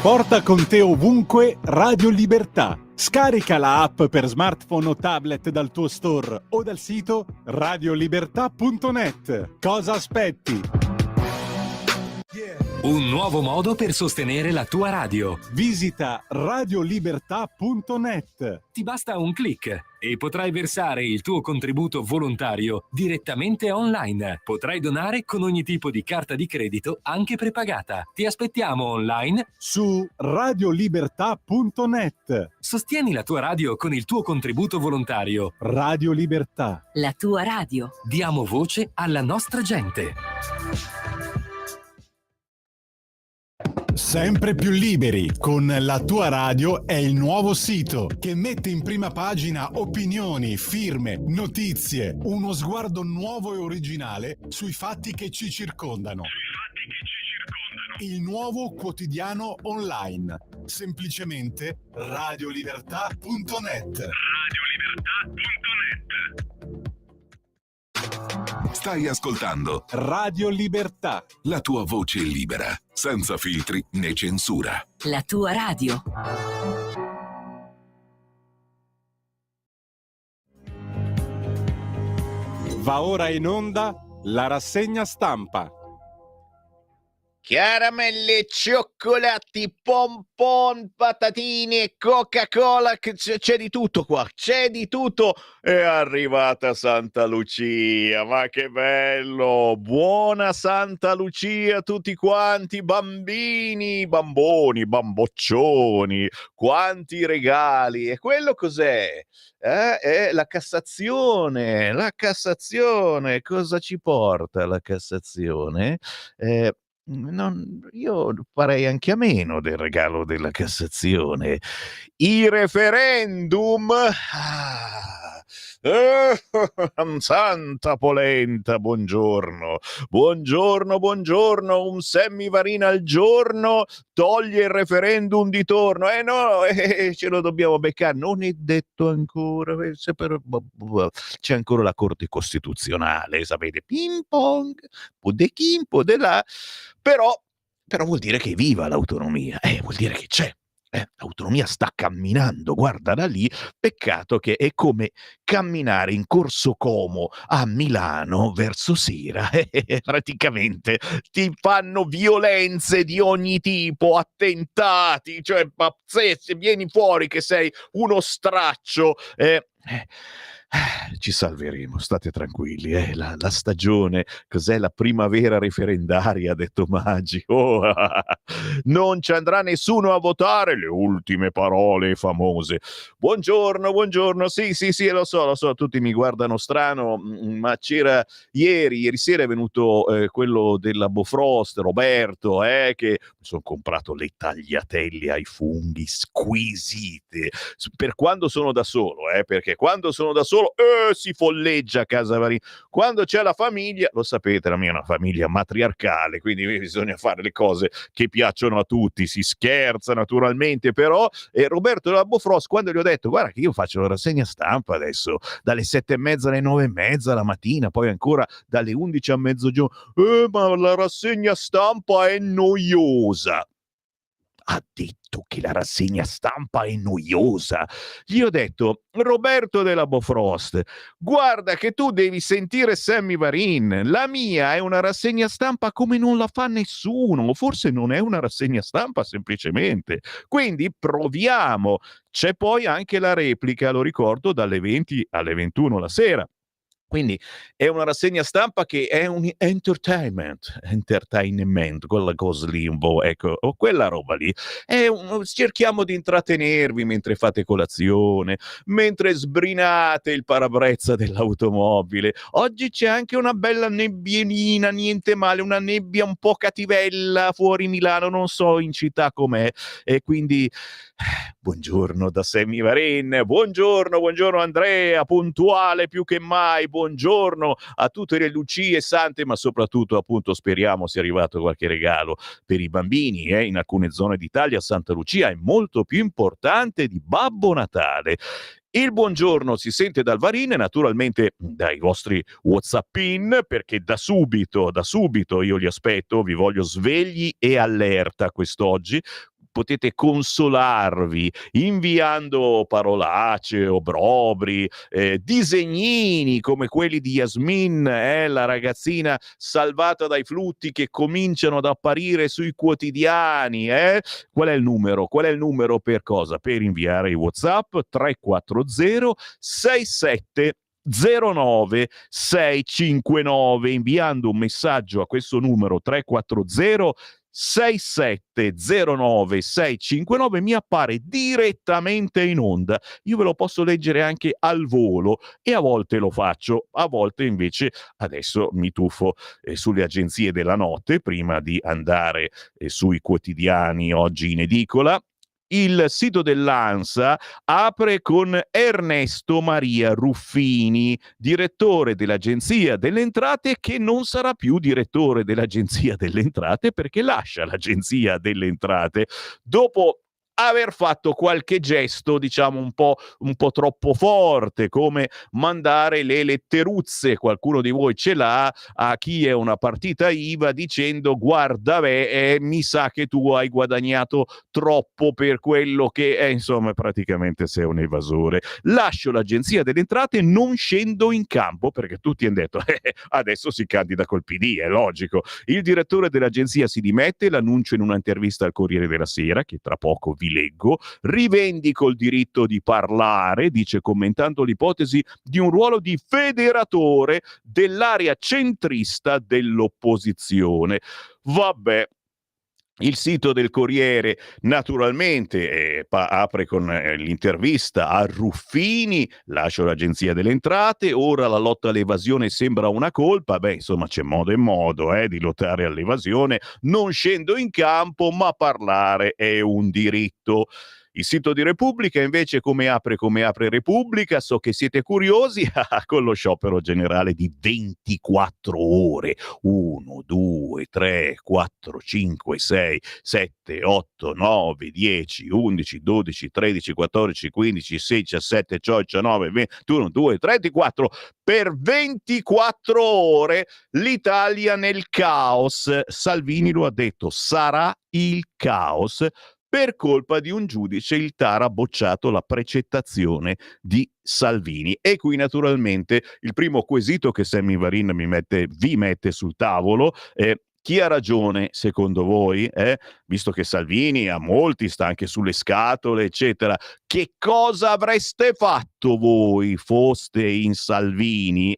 Porta con te ovunque Radio Libertà. Scarica la app per smartphone o tablet dal tuo store o dal sito radiolibertà.net. Cosa aspetti? Un nuovo modo per sostenere la tua radio. Visita radiolibertà.net. Ti basta un click e potrai versare il tuo contributo volontario direttamente online. Potrai donare con ogni tipo di carta di credito, anche prepagata. Ti aspettiamo online su radiolibertà.net. Sostieni la tua radio con il tuo contributo volontario. Radio Libertà. La tua radio. Diamo voce alla nostra gente. Sempre più liberi con La tua radio è il nuovo sito che mette in prima pagina opinioni, firme, notizie, uno sguardo nuovo e originale sui fatti che ci circondano. Il nuovo quotidiano online. Semplicemente radiolibertà.net. Stai ascoltando Radio Libertà. La tua voce libera, senza filtri né censura. La tua radio. Va ora in onda la rassegna stampa. Caramelle, cioccolati, pompon, patatine, Coca-Cola, c'è di tutto qua, c'è di tutto. È arrivata Santa Lucia, ma che bello! Buona Santa Lucia a tutti quanti, bambini, bamboni, bamboccioni, quanti regali. E quello cos'è? È la Cassazione, cosa ci porta la Cassazione? Io farei anche a meno del regalo della Cassazione. I referendum. Santa polenta, buongiorno. Buongiorno, un semmivarina al giorno toglie il referendum di torno. No, ce lo dobbiamo beccare. Non è detto ancora. C'è ancora la Corte Costituzionale, sapete? Ping pong, po' de chi, po' de là. Però vuol dire che è viva l'autonomia, vuol dire che c'è. L'autonomia sta camminando, guarda da lì, peccato che è come camminare in Corso Como a Milano verso sera, praticamente ti fanno violenze di ogni tipo, attentati, cioè pazzesche, vieni fuori che sei uno straccio, ci salveremo, state tranquilli, la stagione, cos'è la primavera referendaria, ha detto Maggi, non ci andrà nessuno a votare, le ultime parole famose. Buongiorno, sì, lo so, tutti mi guardano strano, ma c'era ieri sera è venuto quello della Bofrost, Roberto, che mi sono comprato le tagliatelle ai funghi squisite, per quando sono da solo, perché quando sono da solo si folleggia a casa Varini. Quando c'è la famiglia, lo sapete, la mia è una famiglia matriarcale, quindi bisogna fare le cose che piacciono a tutti, si scherza naturalmente, però Roberto della Bofrost, quando gli ho detto guarda che io faccio la rassegna stampa adesso dalle 7:30 alle 9:30 la mattina, poi ancora dalle 11 a mezzogiorno, ma la rassegna stampa è noiosa. Ha detto che la rassegna stampa è noiosa. Gli ho detto, Roberto della Bofrost, guarda che tu devi sentire Sammy Varin. La mia è una rassegna stampa come non la fa nessuno. Forse non è una rassegna stampa semplicemente. Quindi proviamo. C'è poi anche la replica, lo ricordo, dalle 20 alle 21 la sera. Quindi è una rassegna stampa che è un entertainment, quella cosa lì un po', ecco, o quella roba lì. Cerchiamo di intrattenervi mentre fate colazione, mentre sbrinate il parabrezza dell'automobile. Oggi c'è anche una bella nebbienina, niente male, una nebbia un po' cattivella fuori Milano, non so in città com'è, e quindi buongiorno da Sammy Varin, buongiorno Andrea, puntuale più che mai, buongiorno a tutte le Lucie sante, ma soprattutto appunto speriamo sia arrivato qualche regalo per i bambini, in alcune zone d'Italia Santa Lucia è molto più importante di Babbo Natale. Il buongiorno si sente dal Varin, naturalmente dai vostri WhatsApp-in, perché da subito io li aspetto, vi voglio svegli e allerta quest'oggi. Potete consolarvi inviando parolacce, obrobri, disegnini come quelli di Yasmin, la ragazzina salvata dai flutti che cominciano ad apparire sui quotidiani. Qual è il numero? Qual è il numero per cosa? Per inviare i WhatsApp 340 67 09 659, inviando un messaggio a questo numero 340 6709 659 mi appare direttamente in onda. Io ve lo posso leggere anche al volo e a volte lo faccio, a volte invece adesso mi tuffo sulle agenzie della notte prima di andare sui quotidiani oggi in edicola. Il sito dell'ANSA apre con Ernesto Maria Ruffini, direttore dell'Agenzia delle Entrate, che non sarà più direttore dell'Agenzia delle Entrate perché lascia l'Agenzia delle Entrate dopo aver fatto qualche gesto, diciamo, un po' troppo forte, come mandare le letteruzze, qualcuno di voi ce l'ha, a chi è una partita IVA dicendo guarda mi sa che tu hai guadagnato troppo per quello che è, insomma, praticamente sei un evasore. Lascio l'Agenzia delle Entrate, non scendo in campo, perché tutti hanno detto adesso si candida col PD, è logico. Il direttore dell'agenzia si dimette, l'annuncio in un'intervista al Corriere della Sera, che tra poco vi leggo. Rivendico il diritto di parlare, dice, commentando l'ipotesi di un ruolo di federatore dell'area centrista dell'opposizione. Vabbè. Il sito del Corriere naturalmente apre con l'intervista a Ruffini, lascio l'Agenzia delle Entrate, ora la lotta all'evasione sembra una colpa, insomma c'è modo e modo di lottare all'evasione, non scendo in campo ma parlare è un diritto. Il sito di Repubblica invece come apre Repubblica, so che siete curiosi, con lo sciopero generale di 24 ore, 1, 2, 3, 4, 5, 6, 7, 8, 9, 10, 11, 12, 13, 14, 15, 16, 17, 18, 19, 20, 21, 2, 3, 24, per 24 ore l'Italia nel caos. Salvini lo ha detto, sarà il caos. Per colpa di un giudice il TAR ha bocciato la precettazione di Salvini. E qui naturalmente il primo quesito che Sammy Varin vi mette sul tavolo è: chi ha ragione secondo voi? Visto che Salvini a molti sta anche sulle scatole, eccetera, che cosa avreste fatto voi foste in Salvini?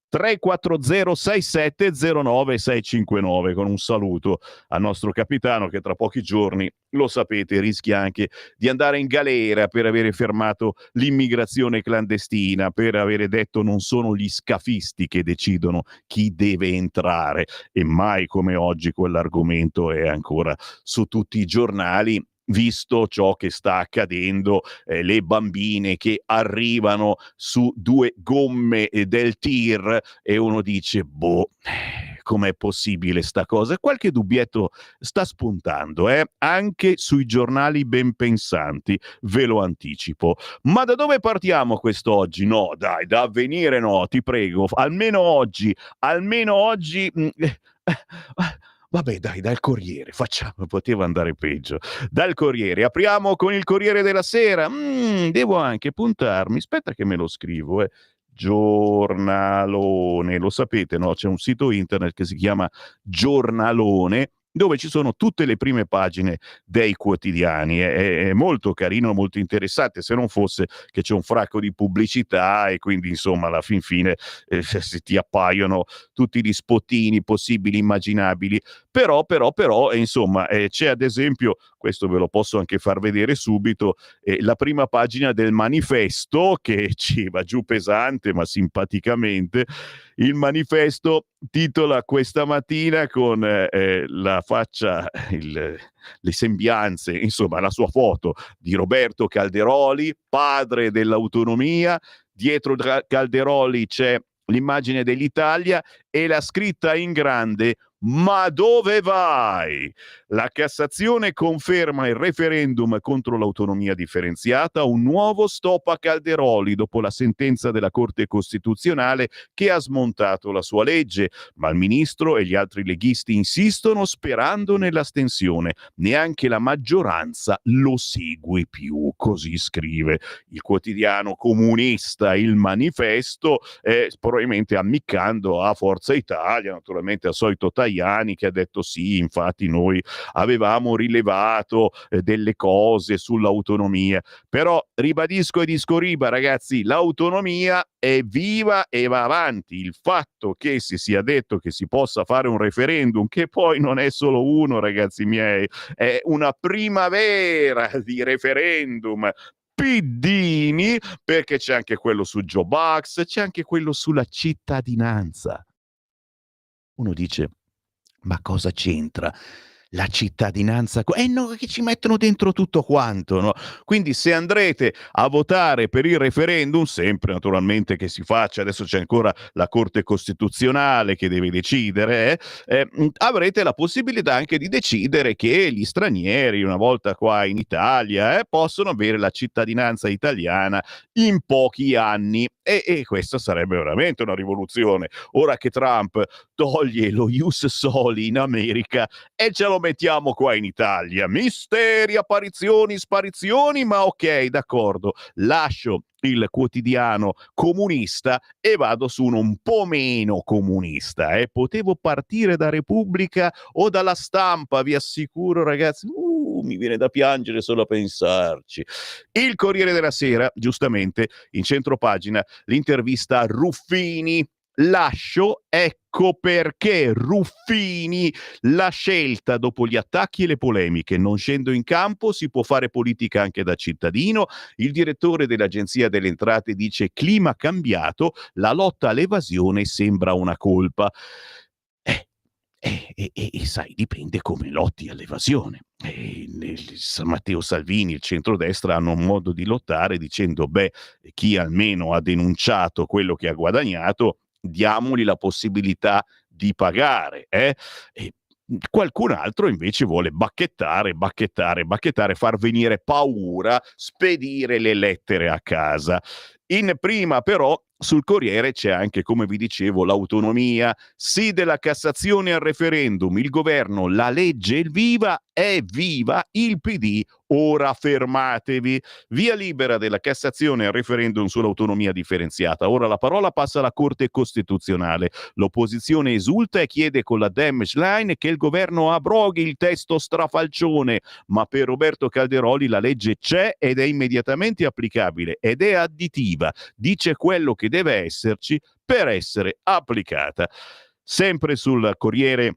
340 6709 659, con un saluto al nostro capitano che tra pochi giorni, lo sapete, rischia anche di andare in galera per avere fermato l'immigrazione clandestina, per avere detto non sono gli scafisti che decidono chi deve entrare, e mai come oggi quell'argomento è ancora su tutti i giornali, visto ciò che sta accadendo, le bambine che arrivano su 2 gomme del tir, e uno dice com'è possibile sta cosa? Qualche dubbietto sta spuntando, anche sui giornali ben pensanti, ve lo anticipo. Ma da dove partiamo quest'oggi? No, dai, da Avvenire no, ti prego, almeno oggi. Vabbè, dai, dal Corriere, facciamo, poteva andare peggio. Dal Corriere, apriamo con il Corriere della Sera. Devo anche puntarmi, aspetta che me lo scrivo, Giornalone, lo sapete, no? C'è un sito internet che si chiama Giornalone, dove ci sono tutte le prime pagine dei quotidiani. È molto carino, molto interessante, se non fosse che c'è un fracco di pubblicità e quindi insomma alla fin fine ti appaiono tutti gli spottini possibili, immaginabili, però insomma c'è ad esempio, questo ve lo posso anche far vedere subito, la prima pagina del Manifesto, che ci va giù pesante ma simpaticamente. Il Manifesto titola questa mattina con la faccia, le sembianze, insomma la sua foto di Roberto Calderoli, padre dell'autonomia. Dietro Calderoli c'è l'immagine dell'Italia e la scritta in grande: ma dove vai? La Cassazione conferma il referendum contro l'autonomia differenziata, un nuovo stop a Calderoli dopo la sentenza della Corte Costituzionale che ha smontato la sua legge, ma il ministro e gli altri leghisti insistono sperando nell'astensione. Neanche la maggioranza lo segue più, così scrive il quotidiano comunista Il Manifesto, probabilmente ammiccando a Forza Italia, naturalmente al solito Tajani che ha detto sì, infatti noi avevamo rilevato delle cose sull'autonomia, però ribadisco e discoriba, ragazzi, l'autonomia è viva e va avanti. Il fatto che si sia detto che si possa fare un referendum, che poi non è solo uno, ragazzi miei, è una primavera di referendum piddini, perché c'è anche quello su Joe Bucks, c'è anche quello sulla cittadinanza. Uno dice, ma cosa c'entra la cittadinanza? No, che ci mettono dentro tutto quanto, no? Quindi se andrete a votare per il referendum, sempre naturalmente che si faccia, adesso c'è ancora la Corte Costituzionale che deve decidere, avrete la possibilità anche di decidere che gli stranieri, una volta qua in Italia, possono avere la cittadinanza italiana in pochi anni, e questa sarebbe veramente una rivoluzione. Ora che Trump toglie lo ius soli in America e ce lo mettiamo qua in Italia, misteri, apparizioni, sparizioni, ma ok, d'accordo, lascio il quotidiano comunista e vado su uno un po' meno comunista. Potevo partire da Repubblica o dalla Stampa, vi assicuro, ragazzi, mi viene da piangere solo a pensarci. Il Corriere della Sera, giustamente, in centropagina, l'intervista a Ruffini. Lascio, ecco perché Ruffini, la scelta dopo gli attacchi e le polemiche, non scendo in campo, si può fare politica anche da cittadino. Il direttore dell'Agenzia delle Entrate dice clima cambiato, la lotta all'evasione sembra una colpa. Sai, dipende come lotti all'evasione. Matteo Salvini, il centrodestra, hanno un modo di lottare dicendo, chi almeno ha denunciato quello che ha guadagnato, diamogli la possibilità di pagare, E qualcun altro invece vuole bacchettare, far venire paura, spedire le lettere a casa. In prima però sul Corriere c'è anche, come vi dicevo, l'autonomia, sì della Cassazione al referendum, il governo, la legge è viva, il PD, ora fermatevi. Via libera della Cassazione al referendum sull'autonomia differenziata. Ora la parola passa alla Corte Costituzionale. L'opposizione esulta e chiede con la damage line che il governo abroghi il testo strafalcione, ma per Roberto Calderoli la legge c'è ed è immediatamente applicabile ed è additiva. Dice quello che deve esserci per essere applicata. Sempre sul Corriere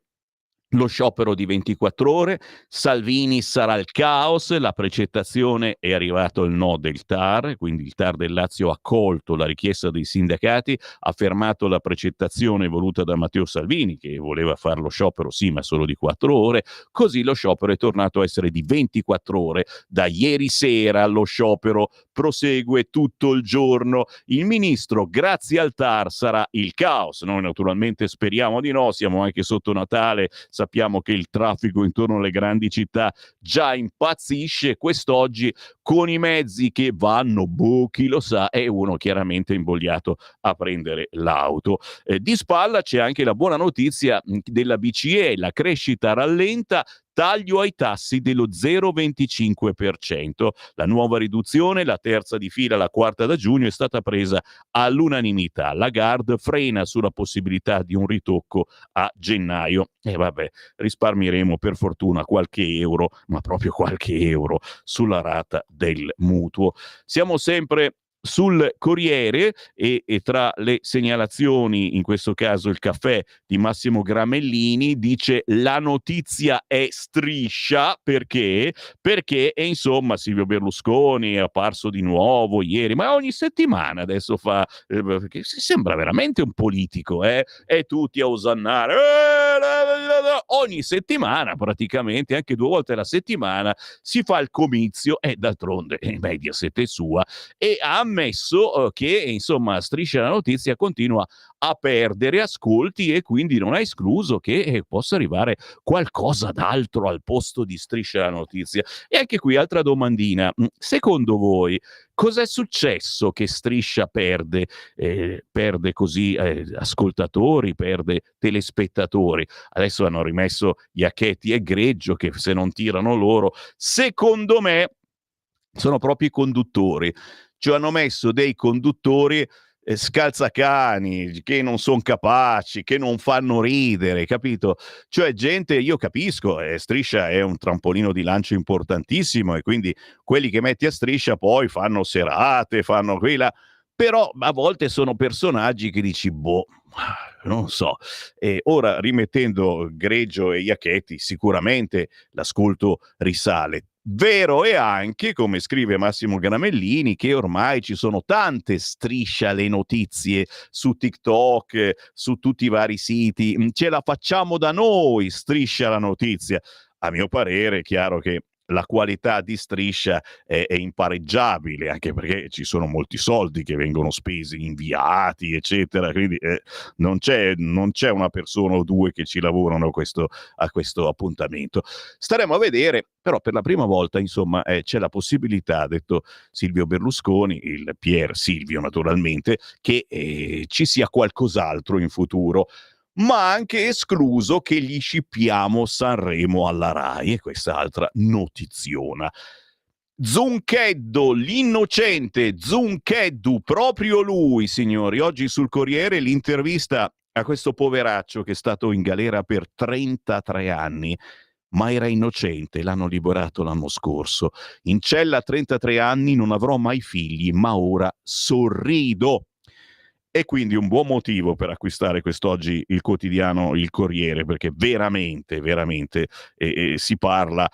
lo sciopero di 24 ore, Salvini sarà il caos, la precettazione, è arrivato il no del TAR, quindi il TAR del Lazio ha accolto la richiesta dei sindacati, ha fermato la precettazione voluta da Matteo Salvini, che voleva fare lo sciopero sì ma solo di 4 ore, così lo sciopero è tornato a essere di 24 ore, da ieri sera lo sciopero prosegue tutto il giorno, il ministro grazie al TAR sarà il caos, noi naturalmente speriamo di no, siamo anche sotto Natale, sappiamo che il traffico intorno alle grandi città già impazzisce, quest'oggi con i mezzi che vanno, chi lo sa, è uno chiaramente invogliato a prendere l'auto. Di spalla c'è anche la buona notizia della BCE, la crescita rallenta, taglio ai tassi dello 0,25%. La nuova riduzione, la terza di fila, la quarta da giugno, è stata presa all'unanimità. Lagarde frena sulla possibilità di un ritocco a gennaio. Risparmieremo per fortuna qualche euro, ma proprio qualche euro, sulla rata del mutuo. Siamo sempre sul Corriere e tra le segnalazioni, in questo caso il caffè di Massimo Gramellini dice la notizia è striscia, perché insomma Silvio Berlusconi è apparso di nuovo ieri, ma ogni settimana adesso fa, perché sembra veramente un politico, e tutti a osannare, ogni settimana praticamente, anche 2 volte alla settimana si fa il comizio, e d'altronde Mediaset è sua, e ha ammesso che insomma Striscia la Notizia continua a perdere ascolti e quindi non ha escluso che possa arrivare qualcosa d'altro al posto di Striscia la Notizia. E anche qui altra domandina: secondo voi cos'è successo che Striscia perde così ascoltatori, perde telespettatori? Adesso hanno rimesso Iacchetti e Greggio, che se non tirano loro, secondo me sono proprio i conduttori. Ci hanno messo dei conduttori scalzacani, che non sono capaci, che non fanno ridere, capito? Cioè gente, io capisco, Striscia è un trampolino di lancio importantissimo e quindi quelli che metti a Striscia poi fanno serate, fanno quella, però a volte sono personaggi che dici, boh, non so. E ora, rimettendo Greggio e Iacchetti, sicuramente l'ascolto risale. Vero è anche, come scrive Massimo Gramellini, che ormai ci sono tante Striscia le notizie su TikTok, su tutti i vari siti. Ce la facciamo da noi, Striscia la Notizia. A mio parere è chiaro che la qualità di Striscia è impareggiabile, anche perché ci sono molti soldi che vengono spesi, inviati, eccetera, quindi non c'è una persona o due che ci lavorano a questo appuntamento. Staremo a vedere, però per la prima volta, insomma, c'è la possibilità, ha detto Silvio Berlusconi, il Pier Silvio naturalmente, che ci sia qualcos'altro in futuro, ma anche escluso che gli scippiamo Sanremo alla Rai, e questa altra notiziona. Zuncheddu, l'innocente Zuncheddu, proprio lui, signori. Oggi sul Corriere l'intervista a questo poveraccio che è stato in galera per 33 anni, ma era innocente, l'hanno liberato l'anno scorso. In cella a 33 anni, non avrò mai figli, ma ora sorrido. E quindi un buon motivo per acquistare quest'oggi il quotidiano Il Corriere, perché veramente si parla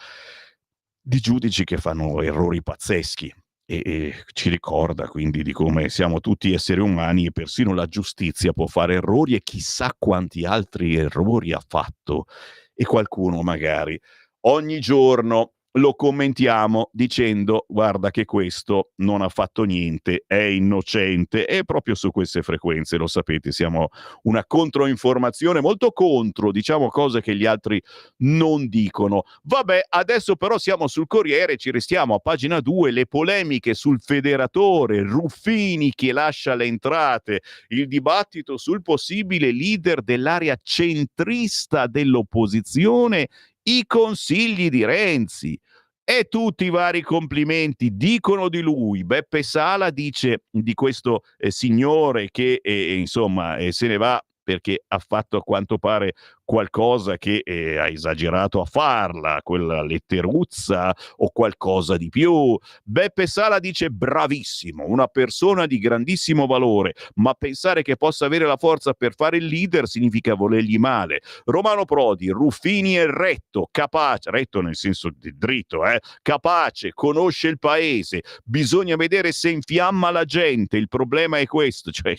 di giudici che fanno errori pazzeschi e ci ricorda quindi di come siamo tutti esseri umani e persino la giustizia può fare errori e chissà quanti altri errori ha fatto, e qualcuno magari ogni giorno lo commentiamo dicendo guarda che questo non ha fatto niente, è innocente, e proprio su queste frequenze, lo sapete, siamo una controinformazione, molto contro, diciamo cose che gli altri non dicono. Vabbè, adesso però siamo sul Corriere, ci restiamo a pagina 2, le polemiche sul federatore, Ruffini che lascia le entrate, il dibattito sul possibile leader dell'area centrista dell'opposizione, i consigli di Renzi. E tutti i vari complimenti dicono di lui. Beppe Sala dice di questo signore che insomma se ne va perché ha fatto a quanto pare qualcosa che ha esagerato a farla, quella letteruzza o qualcosa di più. Beppe Sala dice bravissimo, una persona di grandissimo valore, ma pensare che possa avere la forza per fare il leader significa volergli male. Romano Prodi, Ruffini è retto, capace, retto nel senso di dritto, capace, conosce il paese, bisogna vedere se infiamma la gente, il problema è questo, cioè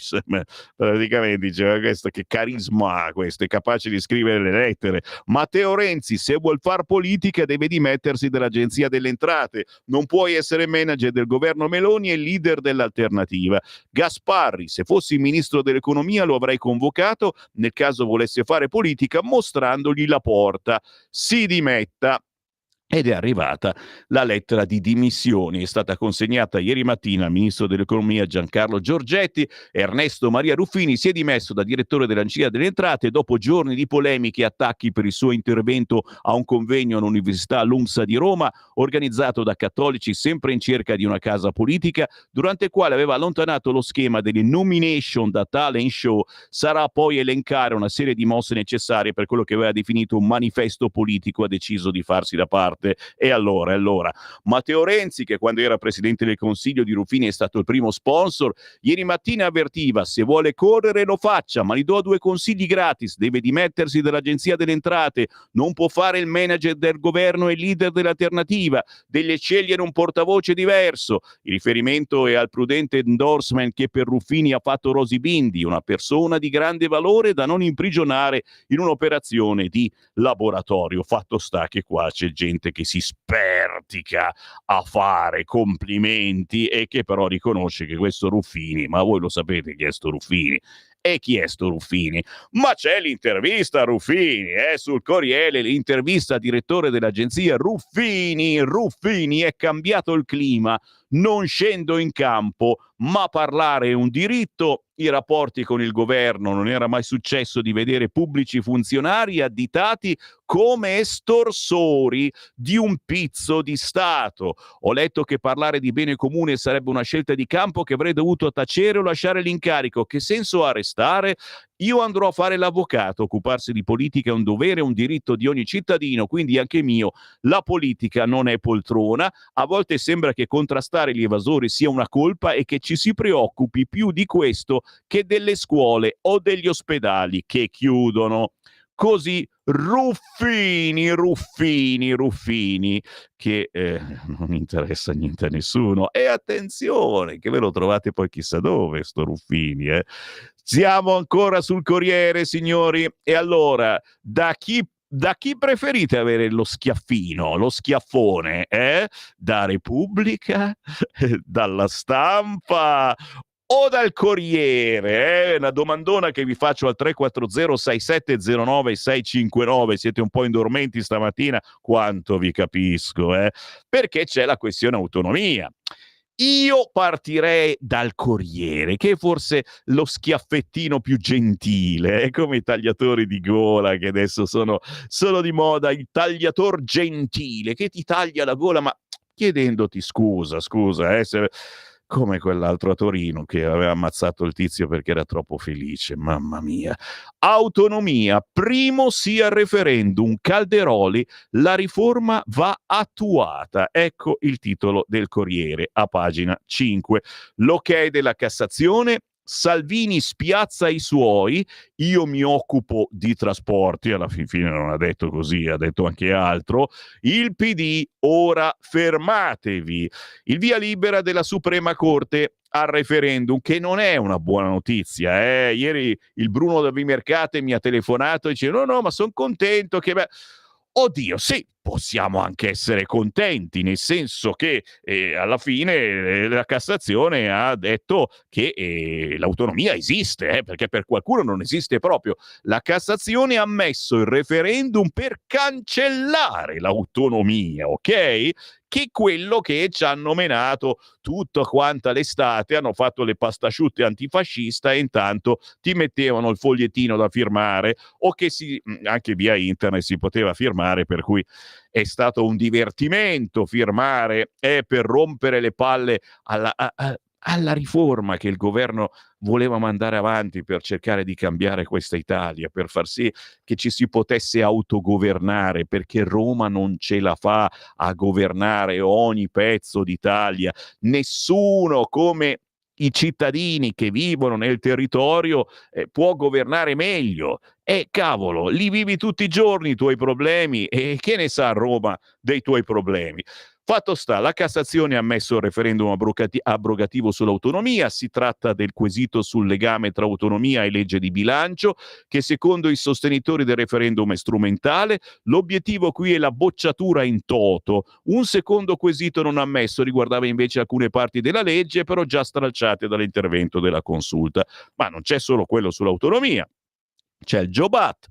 praticamente diceva questo, che carisma ha questo, è capace di scrivere le lettere. Matteo Renzi, se vuol far politica deve dimettersi dall'Agenzia delle Entrate, non puoi essere manager del governo Meloni e leader dell'alternativa. Gasparri, se fossi ministro dell'economia lo avrei convocato nel caso volesse fare politica, mostrandogli la porta, si dimetta. Ed è arrivata la lettera di dimissioni, è stata consegnata ieri mattina al ministro dell'economia Giancarlo Giorgetti. Ernesto Maria Ruffini si è dimesso da direttore dell'Agenzia delle Entrate dopo giorni di polemiche e attacchi per il suo intervento a un convegno all'Università LUMSA di Roma, organizzato da cattolici sempre in cerca di una casa politica, durante il quale aveva allontanato lo schema delle nomination da talent show. Sarà poi elencare una serie di mosse necessarie per quello che aveva definito un manifesto politico, ha deciso di farsi da parte. E allora, Matteo Renzi, che quando era presidente del Consiglio di Ruffini è stato il primo sponsor, ieri mattina avvertiva: se vuole correre lo faccia, ma gli do 2 consigli gratis, deve dimettersi dall'Agenzia delle Entrate, non può fare il manager del governo e leader dell'alternativa, deve scegliere un portavoce diverso. Il riferimento è al prudente endorsement che per Ruffini ha fatto Rosy Bindi, una persona di grande valore da non imprigionare in un'operazione di laboratorio. Fatto sta che qua c'è gente gente che si spertica a fare complimenti e che però riconosce che questo Ruffini, ma voi lo sapete chi è sto Ruffini? E chi è sto Ruffini? Ma c'è l'intervista a Ruffini, sul Corriere, l'intervista al direttore dell'agenzia Ruffini, è cambiato il clima, non scendo in campo, ma parlare è un diritto. I rapporti con il governo, non era mai successo di vedere pubblici funzionari additati come estorsori di un pizzo di Stato. Ho letto che parlare di bene comune sarebbe una scelta di campo che avrei dovuto tacere o lasciare l'incarico. Che senso ha restare? Io andrò a fare l'avvocato, occuparsi di politica è un dovere, un diritto di ogni cittadino, quindi anche mio. La politica non è poltrona, a volte sembra che contrastare gli evasori sia una colpa e che ci si preoccupi più di questo che delle scuole o degli ospedali che chiudono. Così Ruffini, che non interessa niente a nessuno. E attenzione, che ve lo trovate poi chissà dove, sto Ruffini. Siamo ancora sul Corriere, signori. E allora, da chi preferite avere lo schiaffino, lo schiaffone? Da Repubblica? Dalla Stampa? O dal Corriere? Una domandona che vi faccio al 340-6709-659. Siete un po' indormenti stamattina? Quanto vi capisco, perché c'è la questione autonomia. Io partirei dal Corriere, che è forse lo schiaffettino più gentile, come i tagliatori di gola che adesso sono di moda, il tagliator gentile che ti taglia la gola ma chiedendoti scusa, come quell'altro a Torino che aveva ammazzato il tizio perché era troppo felice, mamma mia. Autonomia, primo sì al referendum, Calderoli, la riforma va attuata. Ecco il titolo del Corriere a pagina 5. L'ok della Cassazione, Salvini spiazza i suoi, io mi occupo di trasporti, alla fine non ha detto così, ha detto anche altro, il PD, ora fermatevi. Il via libera della Suprema Corte al referendum, che non è una buona notizia. Ieri il Bruno da Vimercate mi ha telefonato e dice no, ma sono contento che... Oddio, sì, possiamo anche essere contenti, nel senso che alla fine la Cassazione ha detto che l'autonomia esiste, perché per qualcuno non esiste proprio. La Cassazione ha ammesso il referendum per cancellare l'autonomia, ok? Che è quello che ci hanno menato tutta quanta l'estate, hanno fatto le pastasciutte antifascista e intanto ti mettevano il fogliettino da firmare o che anche via internet si poteva firmare, per cui è stato un divertimento firmare per rompere le palle alla riforma che il governo voleva mandare avanti per cercare di cambiare questa Italia, per far sì che ci si potesse autogovernare, perché Roma non ce la fa a governare ogni pezzo d'Italia. Nessuno come i cittadini che vivono nel territorio può governare meglio. Cavolo, li vivi tutti i giorni i tuoi problemi e che ne sa Roma dei tuoi problemi? Fatto sta, la Cassazione ha ammesso il referendum abrogativo sull'autonomia. Si tratta del quesito sul legame tra autonomia e legge di bilancio, che secondo i sostenitori del referendum è strumentale. L'obiettivo qui è la bocciatura in toto. Un secondo quesito non ammesso riguardava invece alcune parti della legge, però già stralciate dall'intervento della Consulta. Ma non c'è solo quello sull'autonomia, c'è il Jobs Act.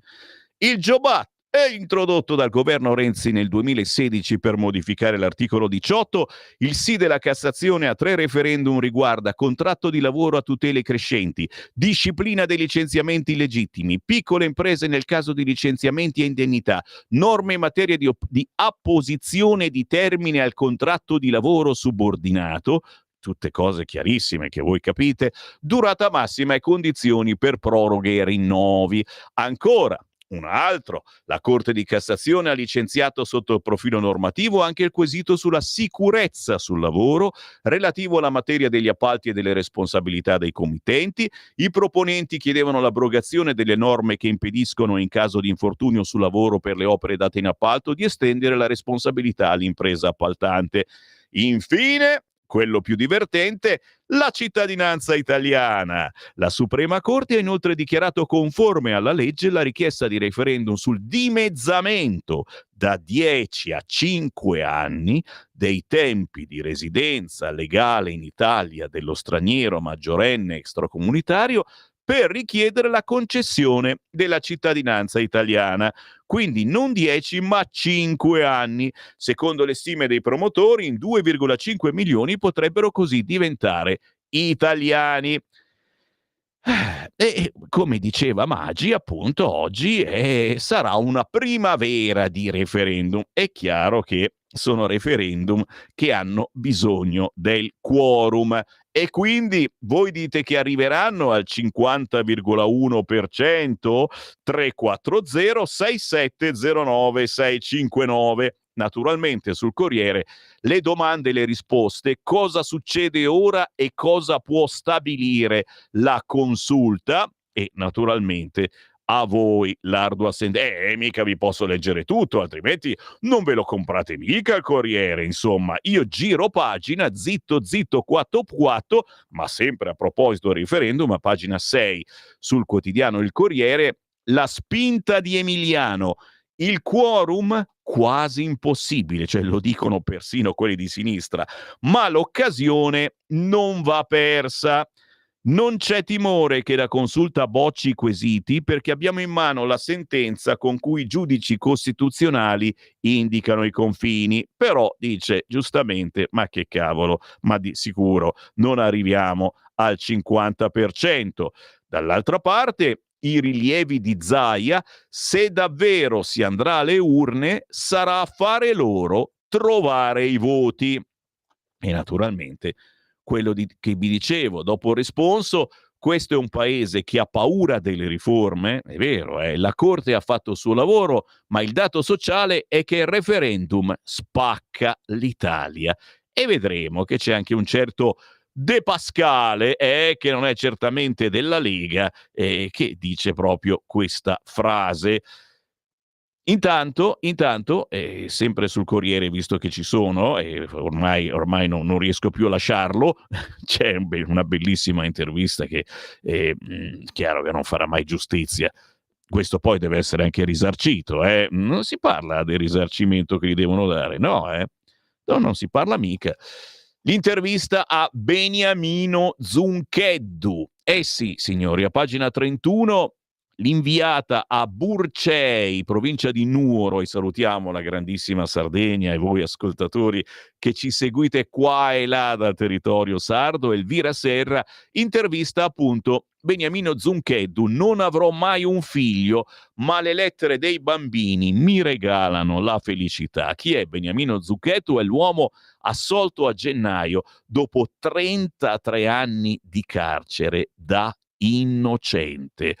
Il Jobs Act è introdotto dal governo Renzi nel 2016 per modificare l'articolo 18. Il sì della Cassazione a 3 referendum riguarda contratto di lavoro a tutele crescenti, disciplina dei licenziamenti illegittimi, piccole imprese nel caso di licenziamenti e indennità, norme in materia di apposizione di termine al contratto di lavoro subordinato, tutte cose chiarissime che voi capite, durata massima e condizioni per proroghe e rinnovi. Ancora, un altro, la Corte di Cassazione ha licenziato sotto il profilo normativo anche il quesito sulla sicurezza sul lavoro relativo alla materia degli appalti e delle responsabilità dei committenti. I proponenti chiedevano l'abrogazione delle norme che impediscono in caso di infortunio sul lavoro per le opere date in appalto di estendere la responsabilità all'impresa appaltante. Infine, quello più divertente, la cittadinanza italiana. La Suprema Corte ha inoltre dichiarato conforme alla legge la richiesta di referendum sul dimezzamento da 10 a 5 anni dei tempi di residenza legale in Italia dello straniero maggiorenne extracomunitario per richiedere la concessione della cittadinanza italiana. Quindi non 10 ma 5 anni. Secondo le stime dei promotori, in 2,5 milioni potrebbero così diventare italiani. E come diceva Maggi, appunto, oggi sarà una primavera di referendum. È chiaro che sono referendum che hanno bisogno del quorum e quindi voi dite che arriveranno al 50,1%, 340 6709 659. Naturalmente sul Corriere le domande e le risposte, cosa succede ora e cosa può stabilire la consulta, e naturalmente a voi l'ardua sentenza. Mica vi posso leggere tutto, altrimenti non ve lo comprate mica il Corriere. Insomma, io giro pagina, zitto zitto quatto quatto, ma sempre a proposito del referendum, a pagina 6 sul quotidiano Il Corriere, la spinta di Emiliano. Il quorum quasi impossibile, cioè lo dicono persino quelli di sinistra, ma l'occasione non va persa. Non c'è timore che la consulta bocci i quesiti perché abbiamo in mano la sentenza con cui i giudici costituzionali indicano i confini. Però dice giustamente, ma che cavolo, ma di sicuro non arriviamo al 50%. Dall'altra parte, i rilievi di Zaia, se davvero si andrà alle urne, sarà affare loro trovare i voti. E naturalmente quello che vi dicevo, dopo il responso, questo è un paese che ha paura delle riforme, è vero, la Corte ha fatto il suo lavoro, ma il dato sociale è che il referendum spacca l'Italia. E vedremo che c'è anche un certo De Pascale, che non è certamente della Lega, che dice proprio questa frase. Intanto, sempre sul Corriere, visto che ci sono, ormai non riesco più a lasciarlo, c'è una bellissima intervista che chiaro che non farà mai giustizia. Questo poi deve essere anche risarcito, non si parla del risarcimento che gli devono dare, no, no, non si parla mica. L'intervista a Beniamino Zuncheddu. Sì, signori, a pagina 31 l'inviata a Burcei, provincia di Nuoro, e salutiamo la grandissima Sardegna e voi ascoltatori che ci seguite qua e là dal territorio sardo, Elvira Serra, intervista appunto Beniamino Zuncheddu. Non avrò mai un figlio, ma le lettere dei bambini mi regalano la felicità. Chi è Beniamino Zuncheddu? È l'uomo assolto a gennaio dopo 33 anni di carcere da innocente.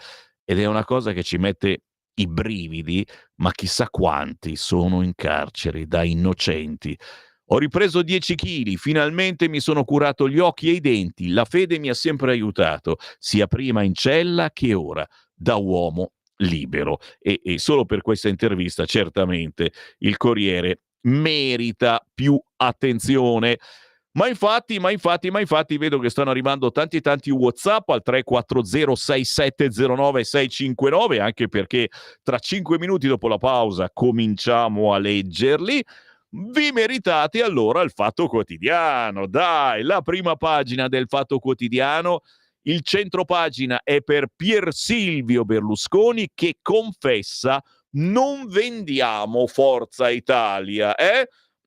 Ed è una cosa che ci mette i brividi, ma chissà quanti sono in carcere da innocenti. Ho ripreso 10 chili, finalmente mi sono curato gli occhi e i denti, la fede mi ha sempre aiutato, sia prima in cella che ora, da uomo libero. E solo per questa intervista certamente il Corriere merita più attenzione. Ma infatti vedo che stanno arrivando tanti WhatsApp al 340 6709 659, anche perché tra 5 minuti dopo la pausa cominciamo a leggerli. Vi meritate allora il Fatto Quotidiano. Dai, la prima pagina del Fatto Quotidiano, il centropagina è per Pier Silvio Berlusconi che confessa: non vendiamo Forza Italia,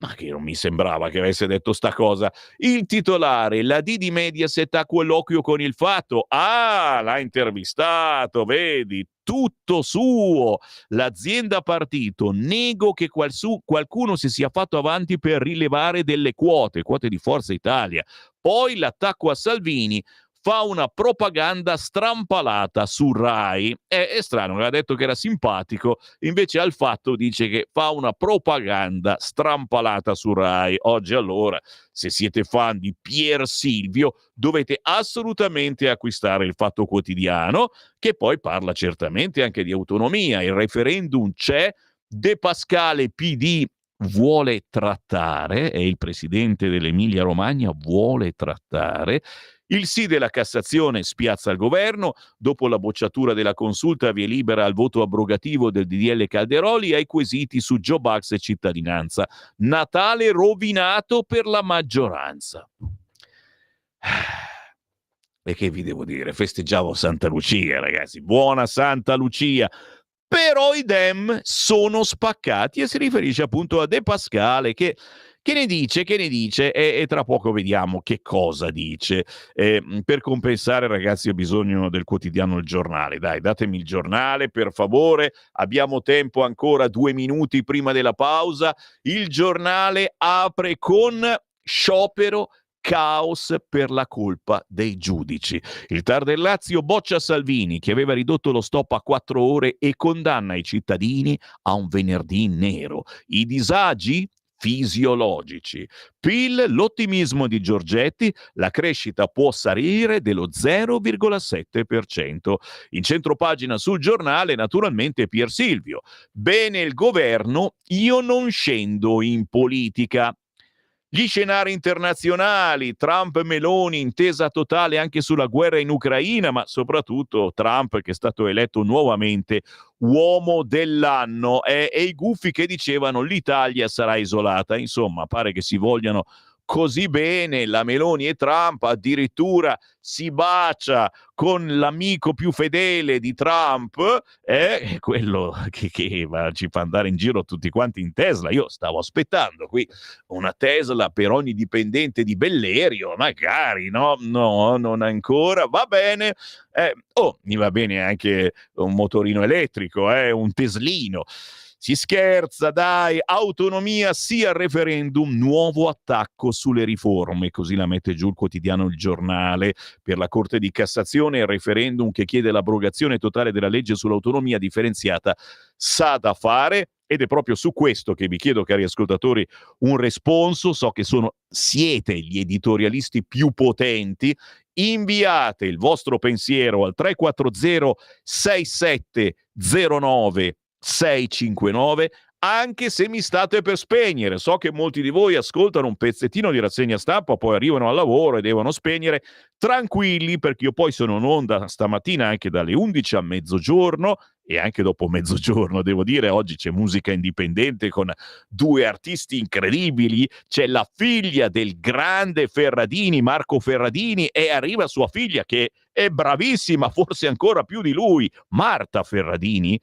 Ma che non mi sembrava che avesse detto sta cosa. Il titolare, la D di Mediaset a colloquio con il Fatto. L'ha intervistato, vedi, tutto suo. L'azienda partito, nego che qualcuno si sia fatto avanti per rilevare delle quote di Forza Italia. Poi l'attacco a Salvini, fa una propaganda strampalata su Rai. È strano, aveva detto che era simpatico, invece al Fatto dice che fa una propaganda strampalata su Rai. Oggi allora, se siete fan di Pier Silvio, dovete assolutamente acquistare il Fatto Quotidiano, che poi parla certamente anche di autonomia. Il referendum c'è, De Pascale PD vuole trattare, è il presidente dell'Emilia Romagna, vuole trattare. Il sì della Cassazione spiazza il governo, dopo la bocciatura della consulta via libera al voto abrogativo del DDL Calderoli ai quesiti su Joe Bucks e cittadinanza. Natale rovinato per la maggioranza. E che vi devo dire? Festeggiavo Santa Lucia, ragazzi. Buona Santa Lucia! Però i Dem sono spaccati e si riferisce appunto a De Pascale che ne dice, e tra poco vediamo che cosa dice. Per compensare, ragazzi, ho bisogno del quotidiano Il Giornale. Dai, datemi il giornale, per favore. Abbiamo tempo ancora 2 minuti prima della pausa. Il Giornale apre con sciopero, caos per la colpa dei giudici. Il TAR del Lazio boccia Salvini, che aveva ridotto lo stop a 4 ore, e condanna i cittadini a un venerdì nero. I disagi fisiologici. PIL, l'ottimismo di Giorgetti, la crescita può salire dello 0,7%. In centropagina sul Giornale, naturalmente, Pier Silvio. Bene il governo, io non scendo in politica. Gli scenari internazionali, Trump, Meloni, intesa totale anche sulla guerra in Ucraina, ma soprattutto Trump, che è stato eletto nuovamente uomo dell'anno, e i gufi che dicevano l'Italia sarà isolata. Insomma, pare che si vogliano così bene la Meloni e Trump, addirittura si bacia con l'amico più fedele di Trump, quello che ci fa andare in giro tutti quanti in Tesla. Io stavo aspettando qui una Tesla per ogni dipendente di Bellerio, magari, no, non ancora, va bene. Mi va bene anche un motorino elettrico, un Teslino. Si scherza, dai. Autonomia sì al referendum, nuovo attacco sulle riforme, così la mette giù il quotidiano Il Giornale. Per la Corte di Cassazione il referendum che chiede l'abrogazione totale della legge sull'autonomia differenziata sa da fare, ed è proprio su questo che vi chiedo, cari ascoltatori, un responso. So che siete gli editorialisti più potenti. Inviate il vostro pensiero al 340 6709 659, anche se mi state per spegnere. So che molti di voi ascoltano un pezzettino di rassegna stampa, poi arrivano al lavoro e devono spegnere. Tranquilli, perché io poi sono in onda stamattina anche dalle 11 a mezzogiorno, e anche dopo mezzogiorno, devo dire. Oggi c'è musica indipendente con 2 artisti incredibili. C'è la figlia del grande Ferradini, Marco Ferradini, e arriva sua figlia che è bravissima, forse ancora più di lui, Marta Ferradini.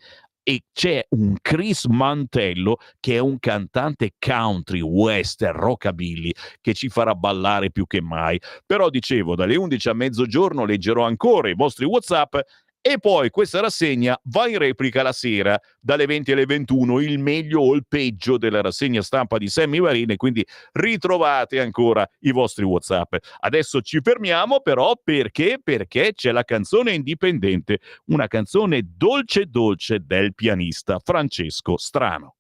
E c'è un Chris Mantello, che è un cantante country, western, rockabilly, che ci farà ballare più che mai. Però dicevo, dalle 11 a mezzogiorno leggerò ancora i vostri WhatsApp, e poi questa rassegna va in replica la sera dalle 20 alle 21, il meglio o il peggio della rassegna stampa di Sammy Varin, quindi ritrovate ancora i vostri WhatsApp. Adesso ci fermiamo però perché c'è la canzone indipendente, una canzone dolce dolce del pianista Francesco Strano.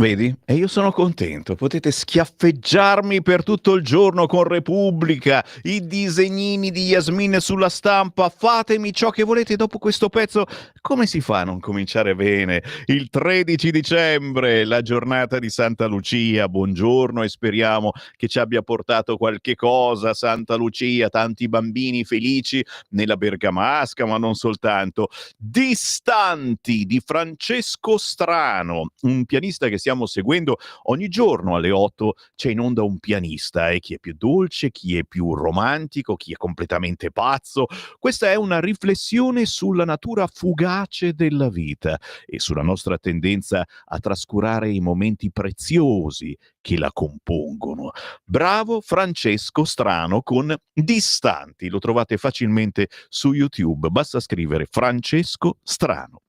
Vedi? E io sono contento. Potete schiaffeggiarmi per tutto il giorno con Repubblica, i disegnini di Yasmin sulla stampa. Fatemi ciò che volete dopo questo pezzo. Come si fa a non cominciare bene? Il 13 dicembre, la giornata di Santa Lucia. Buongiorno e speriamo che ci abbia portato qualche cosa. Santa Lucia, tanti bambini felici nella Bergamasca, ma non soltanto. Distanti di Francesco Strano, un pianista che stiamo seguendo ogni giorno alle 8. C'è in onda un pianista, chi è più dolce, chi è più romantico, chi è completamente pazzo. Questa è una riflessione sulla natura fugace della vita e sulla nostra tendenza a trascurare i momenti preziosi che la compongono. Bravo Francesco Strano con Distanti, lo trovate facilmente su YouTube, basta scrivere Francesco Strano.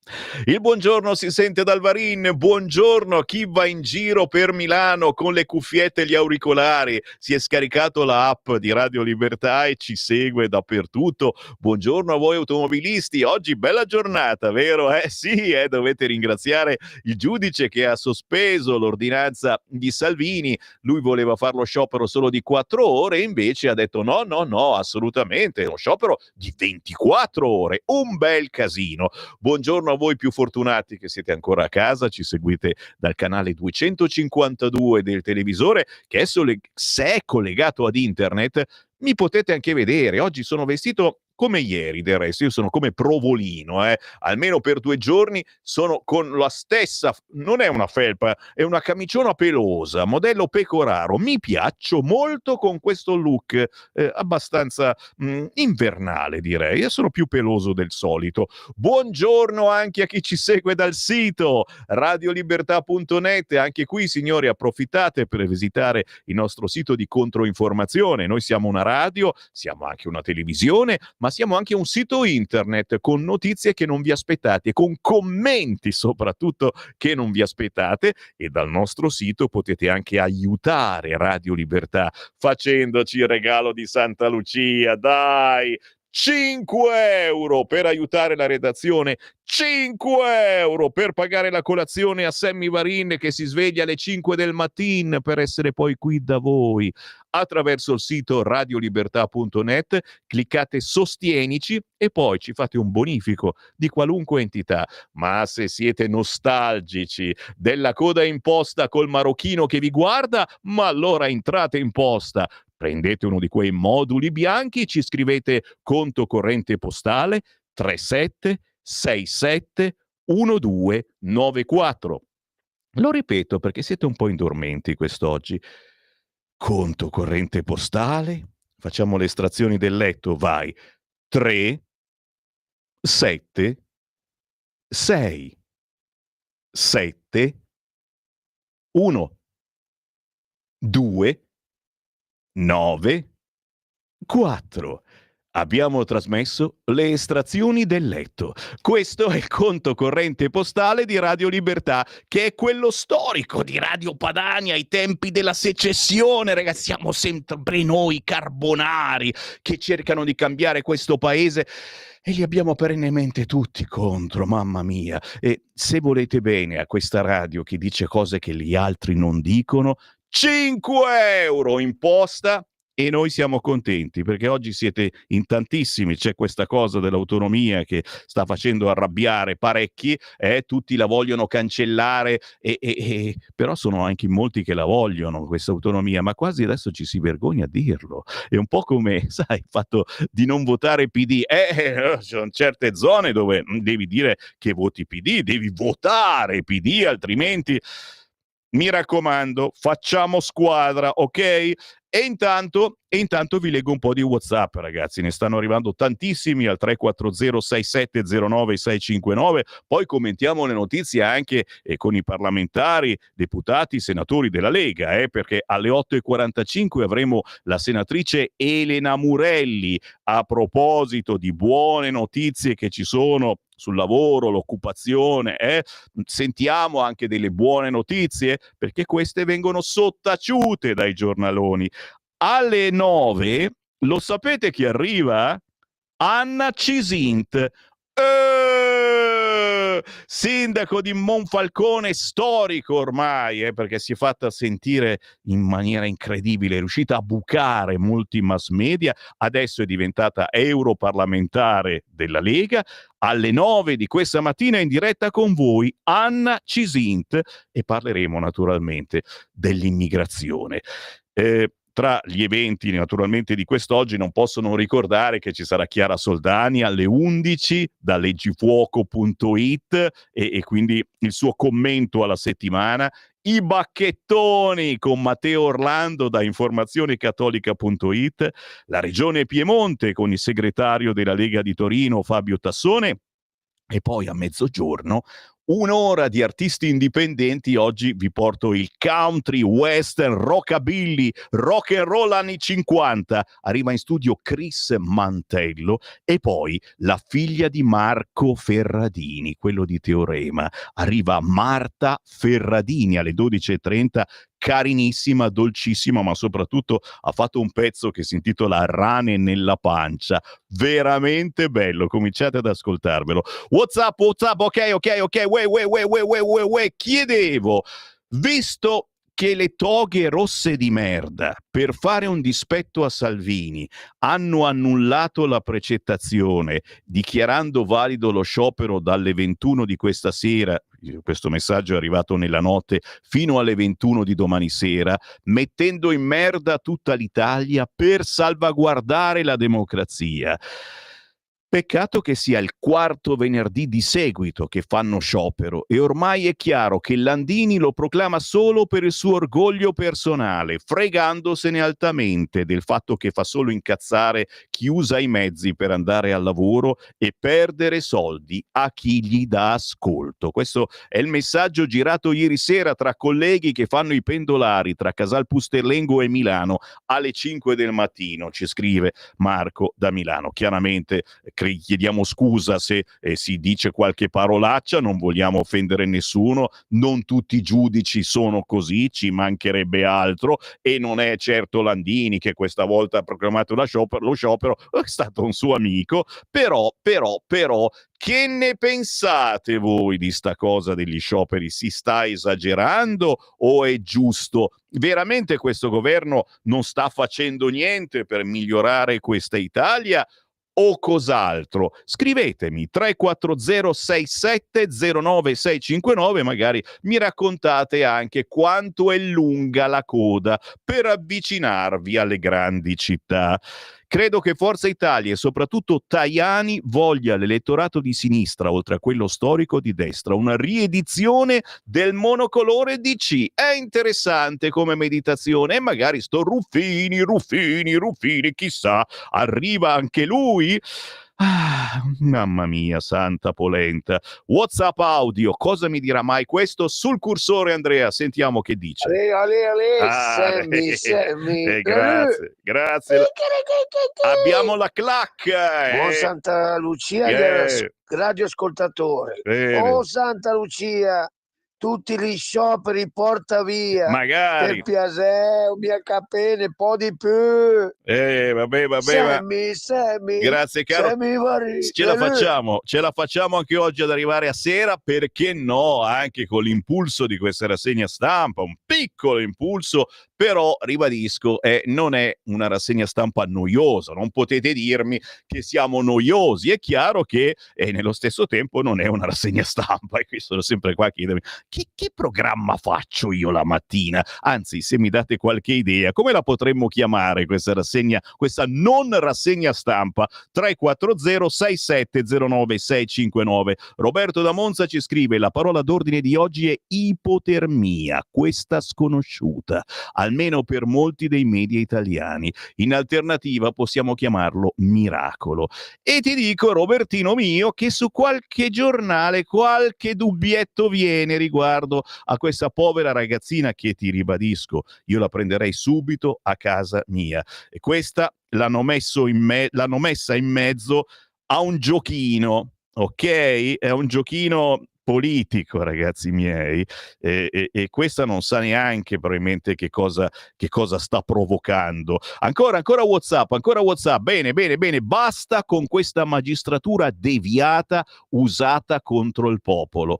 Il buongiorno si sente dal Varin, buongiorno a chi va in giro per Milano con le cuffiette e gli auricolari, si è scaricato la app di Radio Libertà e ci segue dappertutto. Buongiorno a voi automobilisti, oggi bella giornata, vero? Sì, dovete ringraziare il giudice che ha sospeso l'ordinanza di Salvini, lui voleva fare lo sciopero solo di 4 ore e invece ha detto no, assolutamente, lo sciopero di 24 ore, un bel casino. Buongiorno a voi più fortunati che siete ancora a casa, ci seguite dal canale 252 del televisore, che se è collegato ad internet mi potete anche vedere. Oggi sono vestito come ieri, del resto io sono come Provolino, almeno per 2 giorni sono con la stessa, non è una felpa, è una camiciona pelosa, modello Pecoraro. Mi piaccio molto con questo look abbastanza invernale, direi, e sono più peloso del solito. Buongiorno anche a chi ci segue dal sito radiolibertà.net, anche qui signori approfittate per visitare il nostro sito di controinformazione. Noi siamo una radio, siamo anche una televisione, ma siamo anche un sito internet con notizie che non vi aspettate, con commenti soprattutto che non vi aspettate, e dal nostro sito potete anche aiutare Radio Libertà facendoci il regalo di Santa Lucia, dai! 5 euro per aiutare la redazione, 5 euro per pagare la colazione a Sammy Varin che si sveglia alle 5 del mattino per essere poi qui da voi. Attraverso il sito radiolibertà.net cliccate Sostienici e poi ci fate un bonifico di qualunque entità. Ma se siete nostalgici della coda in posta col marocchino che vi guarda, ma allora entrate in posta. Prendete uno di quei moduli bianchi, ci scrivete conto corrente postale 3767 1294. Lo ripeto perché siete un po' indormenti quest'oggi. Conto corrente postale, facciamo le estrazioni del letto, vai. 3 7 6 7 1 2 9 4. Abbiamo trasmesso le estrazioni del letto. Questo è il conto corrente postale di Radio Libertà, che è quello storico di Radio Padania ai tempi della secessione. Ragazzi, siamo sempre noi carbonari che cercano di cambiare questo paese e li abbiamo perennemente tutti contro, mamma mia. E se volete bene a questa radio che dice cose che gli altri non dicono, 5 euro in posta. E noi siamo contenti perché oggi siete in tantissimi, c'è questa cosa dell'autonomia che sta facendo arrabbiare parecchi, tutti la vogliono cancellare, però sono anche molti che la vogliono questa autonomia, ma quasi adesso ci si vergogna a dirlo. È un po' come, sai, il fatto di non votare PD. Ci sono certe zone dove devi dire che voti PD, devi votare PD, altrimenti... Mi raccomando, facciamo squadra, ok? E intanto vi leggo un po' di WhatsApp, ragazzi. Ne stanno arrivando tantissimi al 340-6709-659. Poi commentiamo le notizie anche con i parlamentari, deputati, senatori della Lega, perché alle 8:45 avremo la senatrice Elena Murelli a proposito di buone notizie che ci sono sul lavoro, l'occupazione, sentiamo anche delle buone notizie perché queste vengono sottaciute dai giornaloni. Alle 9, lo sapete chi arriva? Anna Cisint. sindaco di Monfalcone, storico ormai, perché si è fatta sentire in maniera incredibile, è riuscita a bucare molti mass media, adesso è diventata europarlamentare della Lega. Alle 9 di questa mattina in diretta con voi Anna Cisint e parleremo naturalmente dell'immigrazione. Tra gli eventi naturalmente di quest'oggi non posso non ricordare che ci sarà Chiara Soldani alle 11 da leggifuoco.it e quindi il suo commento alla settimana, i bacchettoni con Matteo Orlando da informazionecattolica.it, la regione Piemonte con il segretario della Lega di Torino Fabio Tassone e poi a mezzogiorno un'ora di artisti indipendenti. Oggi vi porto il country, western, rockabilly, rock and roll anni 50. Arriva in studio Chris Mantello e poi la figlia di Marco Ferradini, quello di Teorema. Arriva Marta Ferradini alle 12:30, carinissima, dolcissima, ma soprattutto ha fatto un pezzo che si intitola Rane nella pancia. Veramente bello, cominciate ad ascoltarvelo. WhatsApp, ok, chiedevo, visto che le toghe rosse di merda per fare un dispetto a Salvini hanno annullato la precettazione dichiarando valido lo sciopero dalle 21 di questa sera, questo messaggio è arrivato nella notte, fino alle 21 di domani sera, mettendo in merda tutta l'Italia per salvaguardare la democrazia. Peccato che sia il quarto venerdì di seguito che fanno sciopero e ormai è chiaro che Landini lo proclama solo per il suo orgoglio personale, fregandosene altamente del fatto che fa solo incazzare chi usa i mezzi per andare al lavoro e perdere soldi a chi gli dà ascolto. Questo è il messaggio girato ieri sera tra colleghi che fanno i pendolari tra Casal Pusterlengo e Milano alle 5 del mattino, ci scrive Marco da Milano. Chiaramente chiediamo scusa se si dice qualche parolaccia, non vogliamo offendere nessuno, non tutti i giudici sono così, ci mancherebbe altro, e non è certo Landini che questa volta ha proclamato lo sciopero, è stato un suo amico, però, che ne pensate voi di sta cosa degli scioperi? Si sta esagerando o è giusto? Veramente questo governo non sta facendo niente per migliorare questa Italia o cos'altro? Scrivetemi 340670969, magari mi raccontate anche quanto è lunga la coda per avvicinarvi alle grandi città. Credo che Forza Italia e soprattutto Tajani voglia l'elettorato di sinistra, oltre a quello storico di destra, una riedizione del monocolore DC. È interessante come meditazione e magari sto Ruffini, chissà, arriva anche lui? Mamma mia, santa polenta. WhatsApp audio, cosa mi dirà mai questo? Sul cursore Andrea, sentiamo che dice. Sammy. Grazie. Abbiamo la clac. Buon Santa Lucia radioascoltatore. Oh Santa Lucia, tutti gli scioperi porta via. Magari. Per piacere, mia capene, un po' di più. Vabbè. Sammy. Grazie caro. Ce la facciamo anche oggi ad arrivare a sera, perché no? Anche con l'impulso di questa rassegna stampa, un piccolo impulso, però ribadisco, non è una rassegna stampa noiosa, non potete dirmi che siamo noiosi, è chiaro che nello stesso tempo non è una rassegna stampa, e qui sono sempre qua a chiedermi che programma faccio io la mattina, anzi se mi date qualche idea, come la potremmo chiamare questa rassegna, questa non rassegna stampa? 34067096659. Roberto da Monza ci scrive: la parola d'ordine di oggi è ipotermia, questa sconosciuta, almeno per molti dei media italiani. In alternativa possiamo chiamarlo miracolo. E ti dico, Robertino mio, che su qualche giornale qualche dubbietto viene riguardo a questa povera ragazzina che, ti ribadisco, io la prenderei subito a casa mia. E questa l'hanno messa in mezzo a un giochino, ok? È un giochino politico, ragazzi miei, e questa non sa neanche probabilmente che cosa sta provocando. Ancora WhatsApp, bene, basta con questa magistratura deviata usata contro il popolo.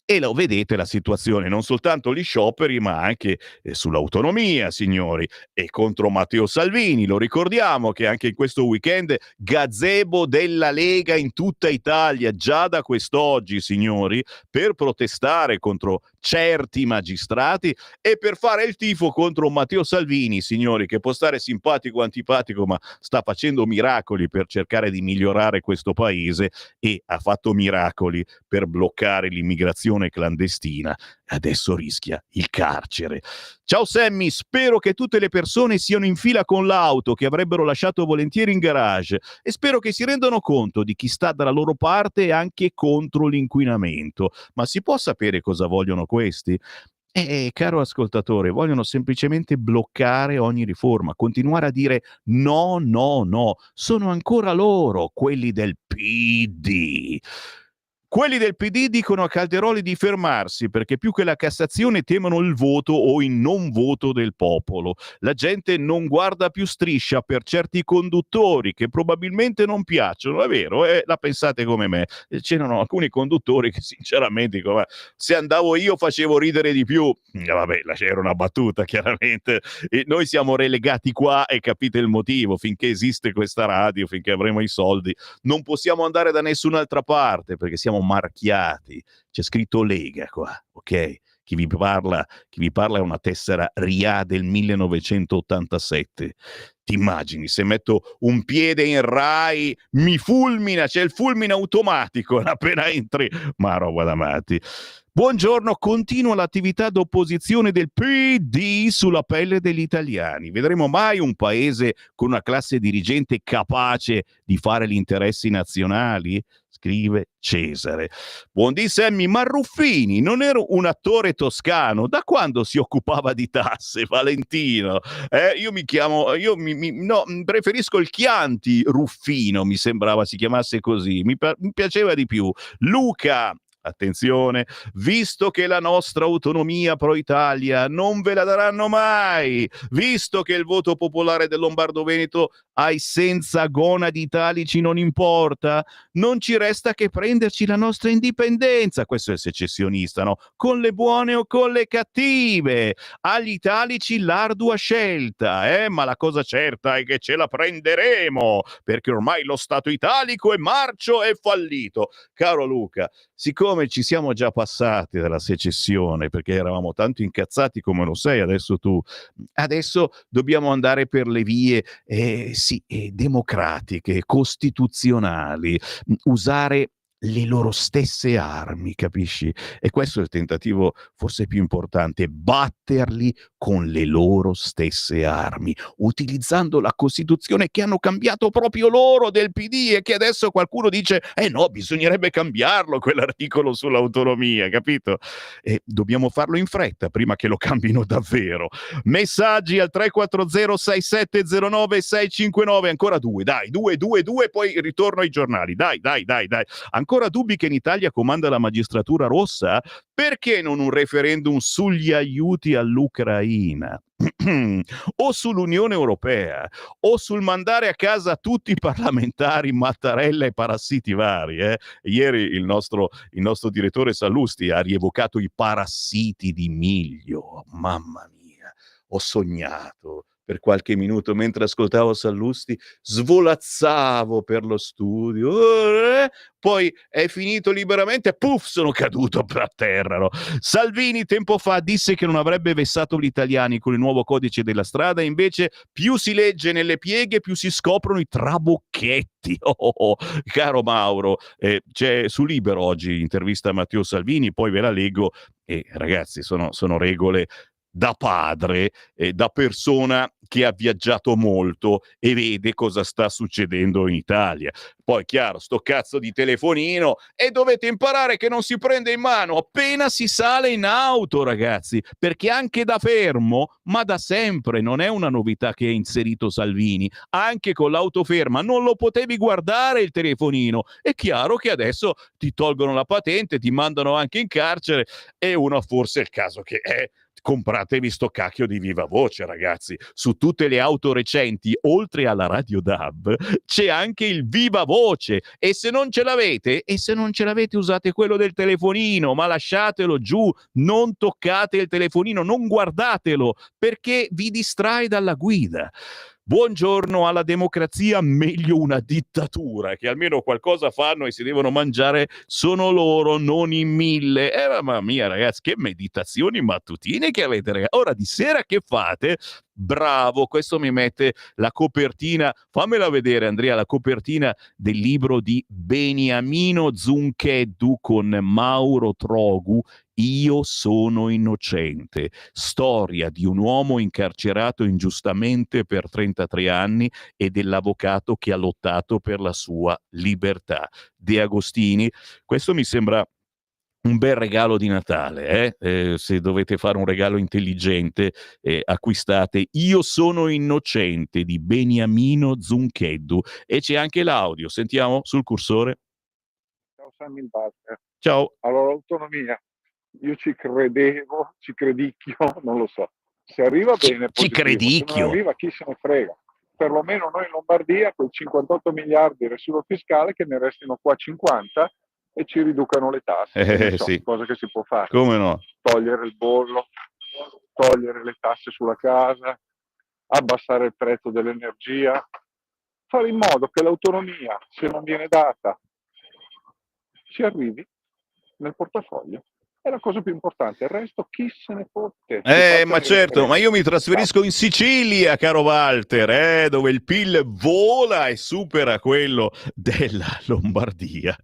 E lo vedete la situazione, non soltanto gli scioperi, ma anche sull'autonomia, signori, e contro Matteo Salvini. Lo ricordiamo che anche in questo weekend gazebo della Lega in tutta Italia, già da quest'oggi, signori, per protestare contro certi magistrati e per fare il tifo contro Matteo Salvini, signori, che può stare simpatico o antipatico, ma sta facendo miracoli per cercare di migliorare questo paese e ha fatto miracoli per bloccare l'immigrazione clandestina. Adesso rischia il carcere. Ciao Sammy, spero che tutte le persone siano in fila con l'auto che avrebbero lasciato volentieri in garage e spero che si rendano conto di chi sta dalla loro parte anche contro l'inquinamento. Ma si può sapere cosa vogliono questi? Caro ascoltatore, vogliono semplicemente bloccare ogni riforma, continuare a dire no, no, no. Sono ancora loro, quelli del PD. Quelli del PD dicono a Calderoli di fermarsi perché più che la Cassazione temono il voto o il non voto del popolo. La gente non guarda più striscia per certi conduttori che probabilmente non piacciono, è vero, la pensate come me. C'erano alcuni conduttori che sinceramente dico, se andavo io facevo ridere di più. Vabbè, era una battuta chiaramente. E noi siamo relegati qua e capite il motivo, finché esiste questa radio, finché avremo i soldi, non possiamo andare da nessun'altra parte perché siamo marchiati, c'è scritto Lega qua, ok? Chi vi parla è una tessera RIA del 1987. Ti immagini se metto un piede in Rai mi fulmina, c'è il fulmine automatico appena entri, ma roba da matti. Buongiorno, continua l'attività d'opposizione del PD sulla pelle degli italiani. Vedremo mai un paese con una classe dirigente capace di fare gli interessi nazionali? Scrive Cesare. Buondì Sammy, ma Ruffini non era un attore toscano? Da quando si occupava di tasse, Valentino? No, preferisco il Chianti Ruffino, mi sembrava si chiamasse così, mi piaceva di più. Luca, attenzione, visto che la nostra autonomia pro Italia non ve la daranno mai, visto che il voto popolare del Lombardo-Veneto ai senza gonadi italici non importa, non ci resta che prenderci la nostra indipendenza. Questo è il secessionista, no? Con le buone o con le cattive. Agli italici l'ardua scelta, ma la cosa certa è che ce la prenderemo, perché ormai lo Stato italico è marcio e fallito. Caro Luca, siccome ci siamo già passati dalla secessione, perché eravamo tanto incazzati come lo sei adesso tu, adesso dobbiamo andare per le vie democratiche, costituzionali, usare le loro stesse armi, capisci? E questo è il tentativo forse più importante, batterli con le loro stesse armi, utilizzando la Costituzione che hanno cambiato proprio loro del PD e che adesso qualcuno dice no, bisognerebbe cambiarlo quell'articolo sull'autonomia, capito? E dobbiamo farlo in fretta prima che lo cambino davvero. Messaggi al 340 6709 659, ancora due, poi ritorno ai giornali, dai. Ancora dubbi che in Italia comanda la magistratura rossa? Perché non un referendum sugli aiuti all'Ucraina? O sull'Unione Europea? O sul mandare a casa tutti i parlamentari Mattarella e parassiti vari? Ieri il nostro direttore Sallusti ha rievocato i parassiti di Miglio. Mamma mia, ho sognato per qualche minuto mentre ascoltavo Sallusti, svolazzavo per lo studio, poi è finito liberamente e puff, sono caduto a terra. No? Salvini tempo fa disse che non avrebbe vessato gli italiani con il nuovo codice della strada, invece più si legge nelle pieghe più si scoprono i trabocchetti. Caro Mauro, c'è su Libero oggi intervista a Matteo Salvini, poi ve la leggo e ragazzi sono regole da padre, da persona che ha viaggiato molto e vede cosa sta succedendo in Italia. Poi chiaro, sto cazzo di telefonino, e dovete imparare che non si prende in mano appena si sale in auto, ragazzi, perché anche da fermo, ma da sempre, non è una novità che ha inserito Salvini, anche con l'autoferma non lo potevi guardare il telefonino. È chiaro che adesso ti tolgono la patente, ti mandano anche in carcere, e uno forse è il caso che compratevi sto cacchio di Viva Voce, ragazzi. Su tutte le auto recenti, oltre alla Radio DAB, c'è anche il Viva Voce, e se non ce l'avete, usate quello del telefonino, ma lasciatelo giù, non toccate il telefonino, non guardatelo, perché vi distrae dalla guida. Buongiorno alla democrazia, meglio una dittatura, che almeno qualcosa fanno e si devono mangiare sono loro, non in 1000. Mamma mia, ragazzi, che meditazioni mattutine che avete, ragazzi. Ora di sera che fate? Bravo, questo mi mette la copertina, fammela vedere Andrea, la copertina del libro di Beniamino Zuncheddu con Mauro Trogu, Io sono innocente, storia di un uomo incarcerato ingiustamente per 33 anni e dell'avvocato che ha lottato per la sua libertà. De Agostini, questo mi sembra un bel regalo di Natale, se dovete fare un regalo intelligente, acquistate Io sono innocente di Beniamino Zuncheddu, e c'è anche l'audio, sentiamo sul cursore. Ciao Sammy il Butler. Ciao. Allora, autonomia, io ci credevo, ci credicchio, non lo so. Se arriva bene, Ci positivo. credicchio. Se non arriva, chi se ne frega. Perlomeno noi in Lombardia, quei 58 miliardi residuo fiscale, che ne restino qua 50 e ci riducano le tasse. Sì. Cosa che si può fare. Come no? Togliere il bollo, togliere le tasse sulla casa, abbassare il prezzo dell'energia, fare in modo che l'autonomia, se non viene data, ci arrivi nel portafoglio. È la cosa più importante, il resto chi se ne fotte. Ma certo, ma io mi trasferisco in Sicilia, caro Walter, dove il PIL vola e supera quello della Lombardia.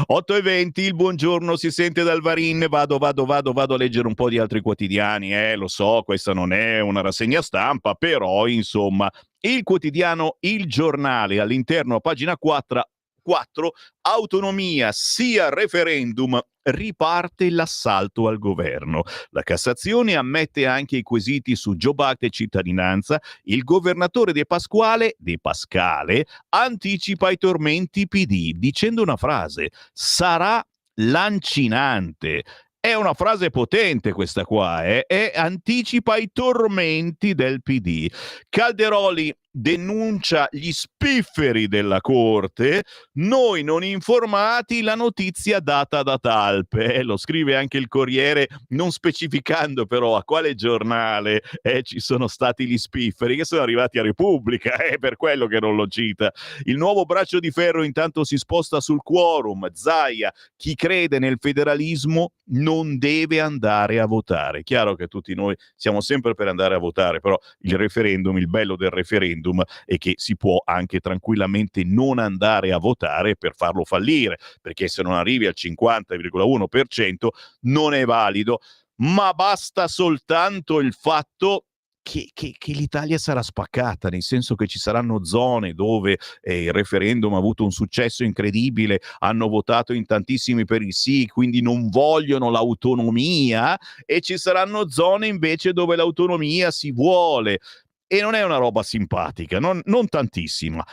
8:20, il buongiorno si sente dal Varin, vado a leggere un po' di altri quotidiani, lo so, questa non è una rassegna stampa, però insomma, il quotidiano Il Giornale, all'interno a pagina 4, autonomia sia referendum, riparte l'assalto al governo. La Cassazione ammette anche i quesiti su Job Act e cittadinanza. Il governatore De Pascale anticipa i tormenti PD dicendo una frase: sarà lancinante. È una frase potente questa qua, e anticipa i tormenti del PD. Calderoli denuncia gli spifferi della Corte, noi non informati, la notizia data da Talpe. Lo scrive anche il Corriere, non specificando però a quale giornale ci sono stati gli spifferi, che sono arrivati a Repubblica, è per quello che non lo cita. Il nuovo braccio di ferro intanto si sposta sul quorum. Zaia, chi crede nel federalismo non deve andare a votare. Chiaro che tutti noi siamo sempre per andare a votare, però il referendum, il bello del referendum è che si può anche tranquillamente non andare a votare per farlo fallire, perché se non arrivi al 50,1% non è valido, ma basta soltanto il fatto che l'Italia sarà spaccata, nel senso che ci saranno zone dove il referendum ha avuto un successo incredibile, hanno votato in tantissimi per il sì, quindi non vogliono l'autonomia, e ci saranno zone invece dove l'autonomia si vuole. E non è una roba simpatica, non tantissima.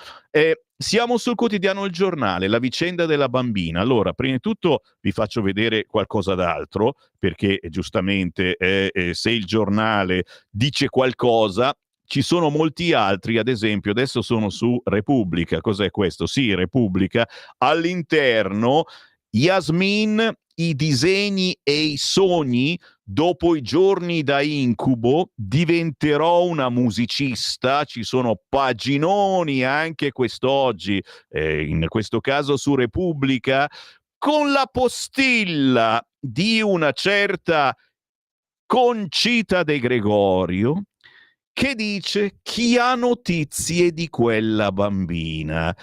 Siamo sul quotidiano Il Giornale, la vicenda della bambina. Allora, prima di tutto vi faccio vedere qualcosa d'altro, perché giustamente se Il Giornale dice qualcosa, ci sono molti altri. Ad esempio, adesso sono su Repubblica. Cos'è questo? Sì, Repubblica. All'interno, Yasmin, i disegni e i sogni. Dopo i giorni da incubo diventerò una musicista. Ci sono paginoni anche quest'oggi, in questo caso su Repubblica, con la postilla di una certa Concita De Gregorio, che dice: chi ha notizie di quella bambina?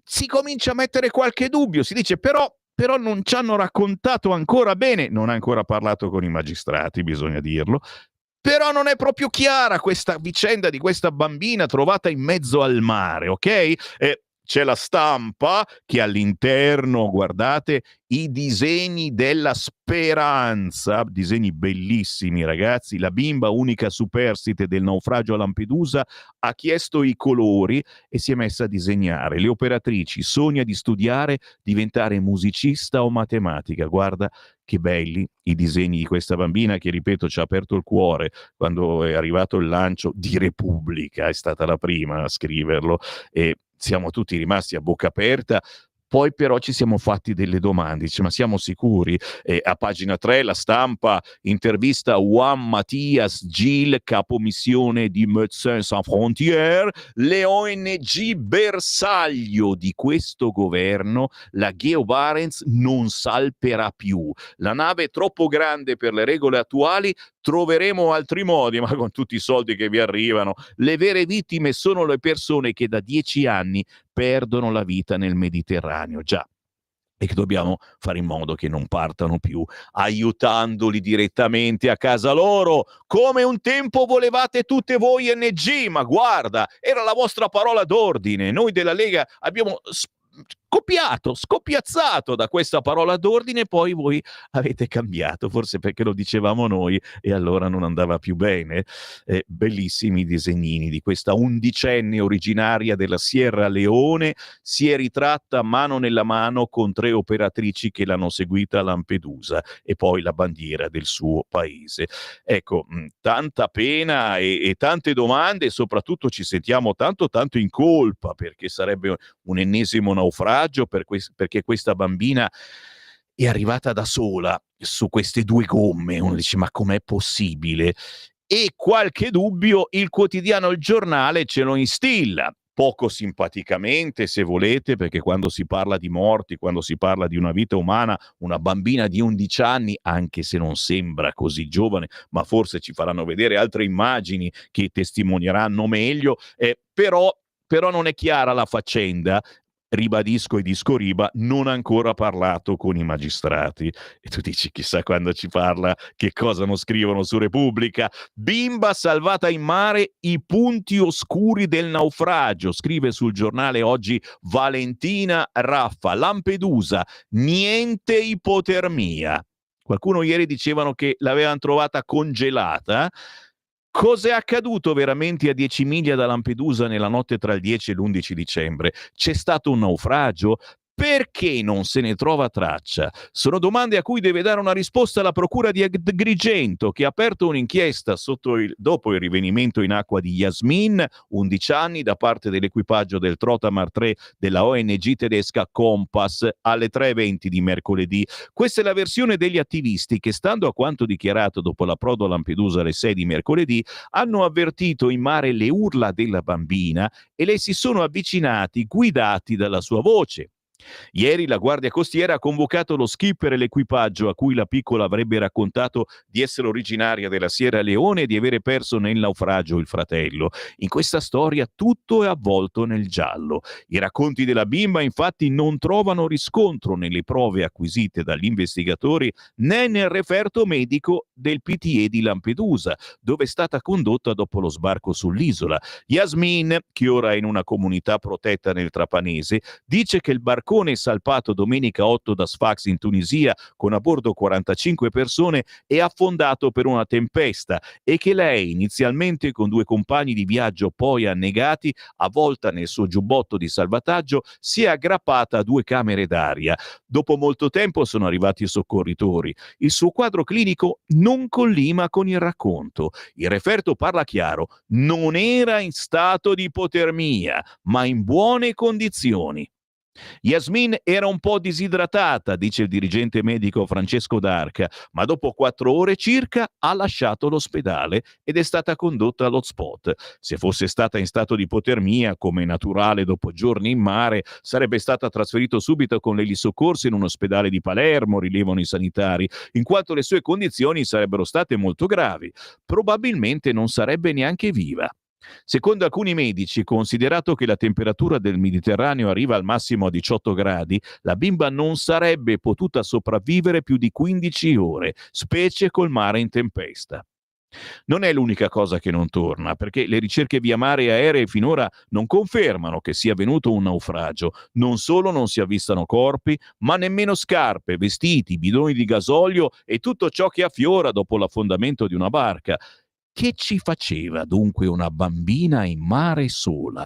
Si comincia a mettere qualche dubbio, si dice però però non ci hanno raccontato ancora bene, non ha ancora parlato con i magistrati, bisogna dirlo, però non è proprio chiara questa vicenda di questa bambina trovata in mezzo al mare, ok? C'è la Stampa che all'interno, guardate, i disegni della speranza, disegni bellissimi ragazzi, la bimba unica superstite del naufragio a Lampedusa ha chiesto i colori e si è messa a disegnare. Le operatrici, sogna di studiare, diventare musicista o matematica. Guarda che belli i disegni di questa bambina che, ripeto, ci ha aperto il cuore quando è arrivato il lancio di Repubblica, è stata la prima a scriverlo e siamo tutti rimasti a bocca aperta. Poi però ci siamo fatti delle domande, dice, ma siamo sicuri? A pagina 3 la Stampa intervista Juan Matías Gil, capomissione di Médecins Sans Frontières, le ONG bersaglio di questo governo, la Geo Barents non salperà più. La nave è troppo grande per le regole attuali, troveremo altri modi, ma con tutti i soldi che vi arrivano. Le vere vittime sono le persone che da 10 anni perdono la vita nel Mediterraneo, già, e che dobbiamo fare in modo che non partano più, aiutandoli direttamente a casa loro, come un tempo volevate tutte voi NG, ma guarda, era la vostra parola d'ordine. Noi della Lega abbiamo scoppiazzato da questa parola d'ordine, poi voi avete cambiato, forse perché lo dicevamo noi e allora non andava più bene. Bellissimi disegnini di questa undicenne originaria della Sierra Leone, si è ritratta mano nella mano con 3 operatrici che l'hanno seguita a Lampedusa e poi la bandiera del suo paese. Ecco, tanta pena e tante domande, e soprattutto ci sentiamo tanto in colpa, perché sarebbe un ennesimo naufragio, perché questa bambina è arrivata da sola su queste 2 gomme. Uno dice, ma com'è possibile? E qualche dubbio il quotidiano Il Giornale ce lo instilla, poco simpaticamente se volete, perché quando si parla di morti, quando si parla di una vita umana, una bambina di 11 anni, anche se non sembra così giovane, ma forse ci faranno vedere altre immagini che testimonieranno meglio, però non è chiara la faccenda. Ribadisco e disco riba, non ha ancora parlato con i magistrati. E tu dici, chissà quando ci parla, che cosa non scrivono su Repubblica. Bimba salvata in mare, i punti oscuri del naufragio, scrive sul Giornale oggi Valentina Raffa. Lampedusa, niente ipotermia. Qualcuno ieri dicevano che l'avevano trovata congelata. Cos'è accaduto veramente a 10 miglia da Lampedusa nella notte tra il 10 e l'11 dicembre? C'è stato un naufragio? Perché non se ne trova traccia? Sono domande a cui deve dare una risposta la Procura di Agrigento, che ha aperto un'inchiesta dopo il rinvenimento in acqua di Yasmin, 11 anni, da parte dell'equipaggio del Trotamar 3 della ONG tedesca Compass alle 3:20 di mercoledì. Questa è la versione degli attivisti che, stando a quanto dichiarato dopo l'approdo a Lampedusa alle 6 di mercoledì, hanno avvertito in mare le urla della bambina e le si sono avvicinati guidati dalla sua voce. Ieri la Guardia Costiera ha convocato lo skipper e l'equipaggio, a cui la piccola avrebbe raccontato di essere originaria della Sierra Leone e di avere perso nel naufragio il fratello. In questa storia tutto è avvolto nel giallo. I racconti della bimba infatti non trovano riscontro nelle prove acquisite dagli investigatori né nel referto medico del PTE di Lampedusa, dove è stata condotta dopo lo sbarco sull'isola. Yasmin, che ora è in una comunità protetta nel Trapanese, dice che il barcone salpato domenica 8 da Sfax in Tunisia con a bordo 45 persone è affondato per una tempesta e che lei, inizialmente con 2 compagni di viaggio poi annegati, avvolta nel suo giubbotto di salvataggio, si è aggrappata a 2 camere d'aria. Dopo molto tempo sono arrivati i soccorritori. Il suo quadro clinico non collima con il racconto. Il referto parla chiaro: non era in stato di ipotermia, ma in buone condizioni. Yasmin era un po' disidratata, dice il dirigente medico Francesco D'Arca, ma dopo 4 ore circa ha lasciato l'ospedale ed è stata condotta all'hotspot. Se fosse stata in stato di ipotermia, come è naturale dopo giorni in mare, sarebbe stata trasferita subito con l'elisoccorso in un ospedale di Palermo, rilevano i sanitari, in quanto le sue condizioni sarebbero state molto gravi. Probabilmente non sarebbe neanche viva. Secondo alcuni medici, considerato che la temperatura del Mediterraneo arriva al massimo a 18 gradi, la bimba non sarebbe potuta sopravvivere più di 15 ore, specie col mare in tempesta. Non è l'unica cosa che non torna, perché le ricerche via mare e aeree finora non confermano che sia avvenuto un naufragio. Non solo non si avvistano corpi, ma nemmeno scarpe, vestiti, bidoni di gasolio e tutto ciò che affiora dopo l'affondamento di una barca. Che ci faceva dunque una bambina in mare sola?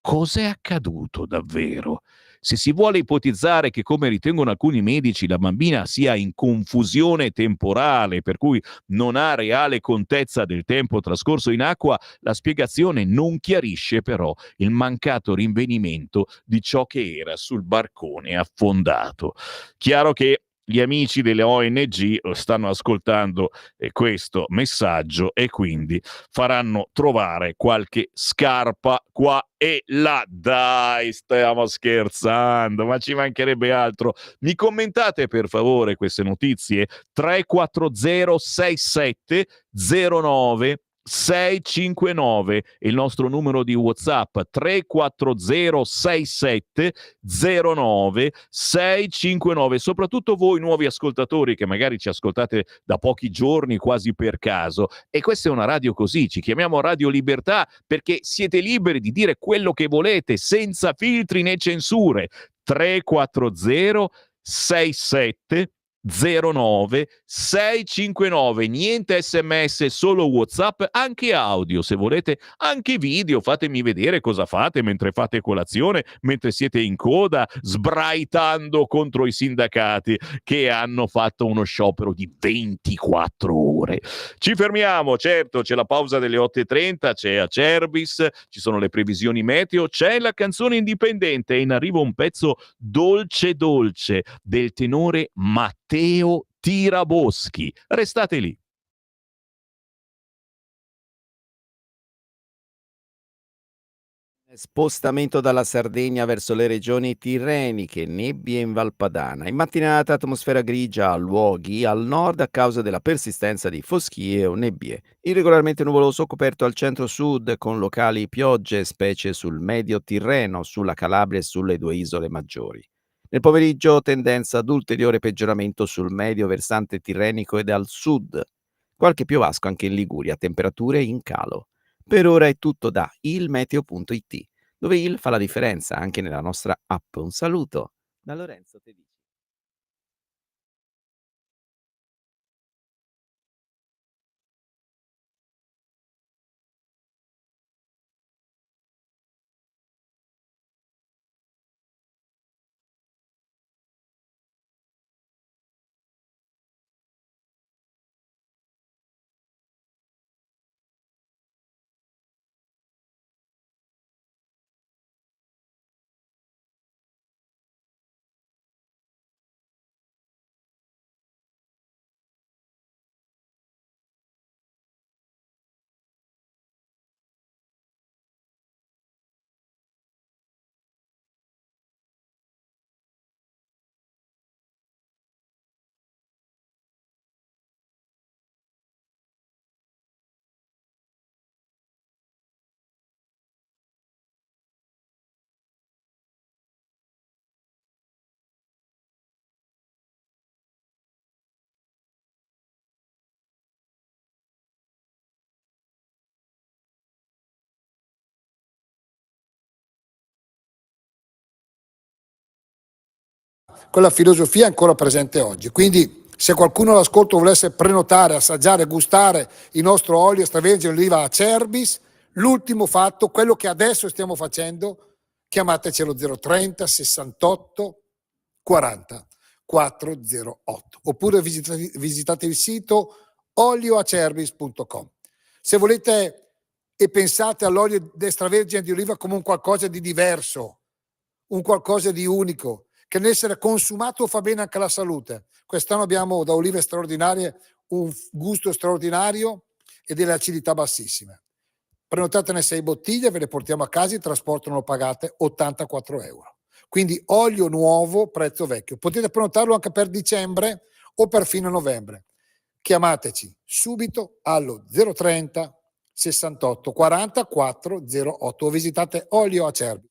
Cos'è accaduto davvero? Se si vuole ipotizzare che, come ritengono alcuni medici, la bambina sia in confusione temporale, per cui non ha reale contezza del tempo trascorso in acqua, la spiegazione non chiarisce però il mancato rinvenimento di ciò che era sul barcone affondato. Chiaro che gli amici delle ONG stanno ascoltando questo messaggio e quindi faranno trovare qualche scarpa qua e là. Dai, stiamo scherzando, ma ci mancherebbe altro. Mi commentate per favore queste notizie? 3406709 659 il nostro numero di WhatsApp, 3406709 659. Soprattutto voi nuovi ascoltatori che magari ci ascoltate da pochi giorni, quasi per caso, e questa è una radio così, ci chiamiamo Radio Libertà perché siete liberi di dire quello che volete senza filtri né censure. 340 67 09 659, niente sms, solo WhatsApp, anche audio se volete, anche video, fatemi vedere cosa fate mentre fate colazione, mentre siete in coda sbraitando contro i sindacati che hanno fatto uno sciopero di 24 ore. Ci fermiamo, certo, c'è la pausa delle 8:30, c'è Acerbis, ci sono le previsioni meteo, c'è la canzone indipendente e in arrivo un pezzo dolce dolce del tenore Matteo Tiraboschi. Restate lì. Spostamento dalla Sardegna verso le regioni tirreniche, nebbie in Valpadana. In mattinata atmosfera grigia a luoghi al nord a causa della persistenza di foschie o nebbie. Irregolarmente nuvoloso coperto al centro-sud con locali piogge, specie sul medio Tirreno, sulla Calabria e sulle due isole maggiori. Nel pomeriggio tendenza ad ulteriore peggioramento sul medio versante tirrenico ed al sud. Qualche piovasco anche in Liguria, temperature in calo. Per ora è tutto da ilmeteo.it, dove il fa la differenza anche nella nostra app. Un saluto da Lorenzo Tedici. Quella filosofia è ancora presente oggi, quindi se qualcuno all'ascolto volesse prenotare, assaggiare, gustare il nostro olio extravergine oliva Acerbis, l'ultimo fatto, quello che adesso stiamo facendo, chiamateci allo 030 68 40 408 oppure visitate il sito olioacerbis.com. Se volete e pensate all'olio extravergine di oliva come un qualcosa di diverso, un qualcosa di unico, che nell'essere consumato fa bene anche alla salute. Quest'anno abbiamo da olive straordinarie un gusto straordinario e delle acidità bassissime. Prenotatene 6 bottiglie, ve le portiamo a casa, il trasporto non lo pagate, 84 euro. Quindi olio nuovo, prezzo vecchio. Potete prenotarlo anche per dicembre o per fine novembre. Chiamateci subito allo 030 68 40 408 o visitate Olio Acerbi.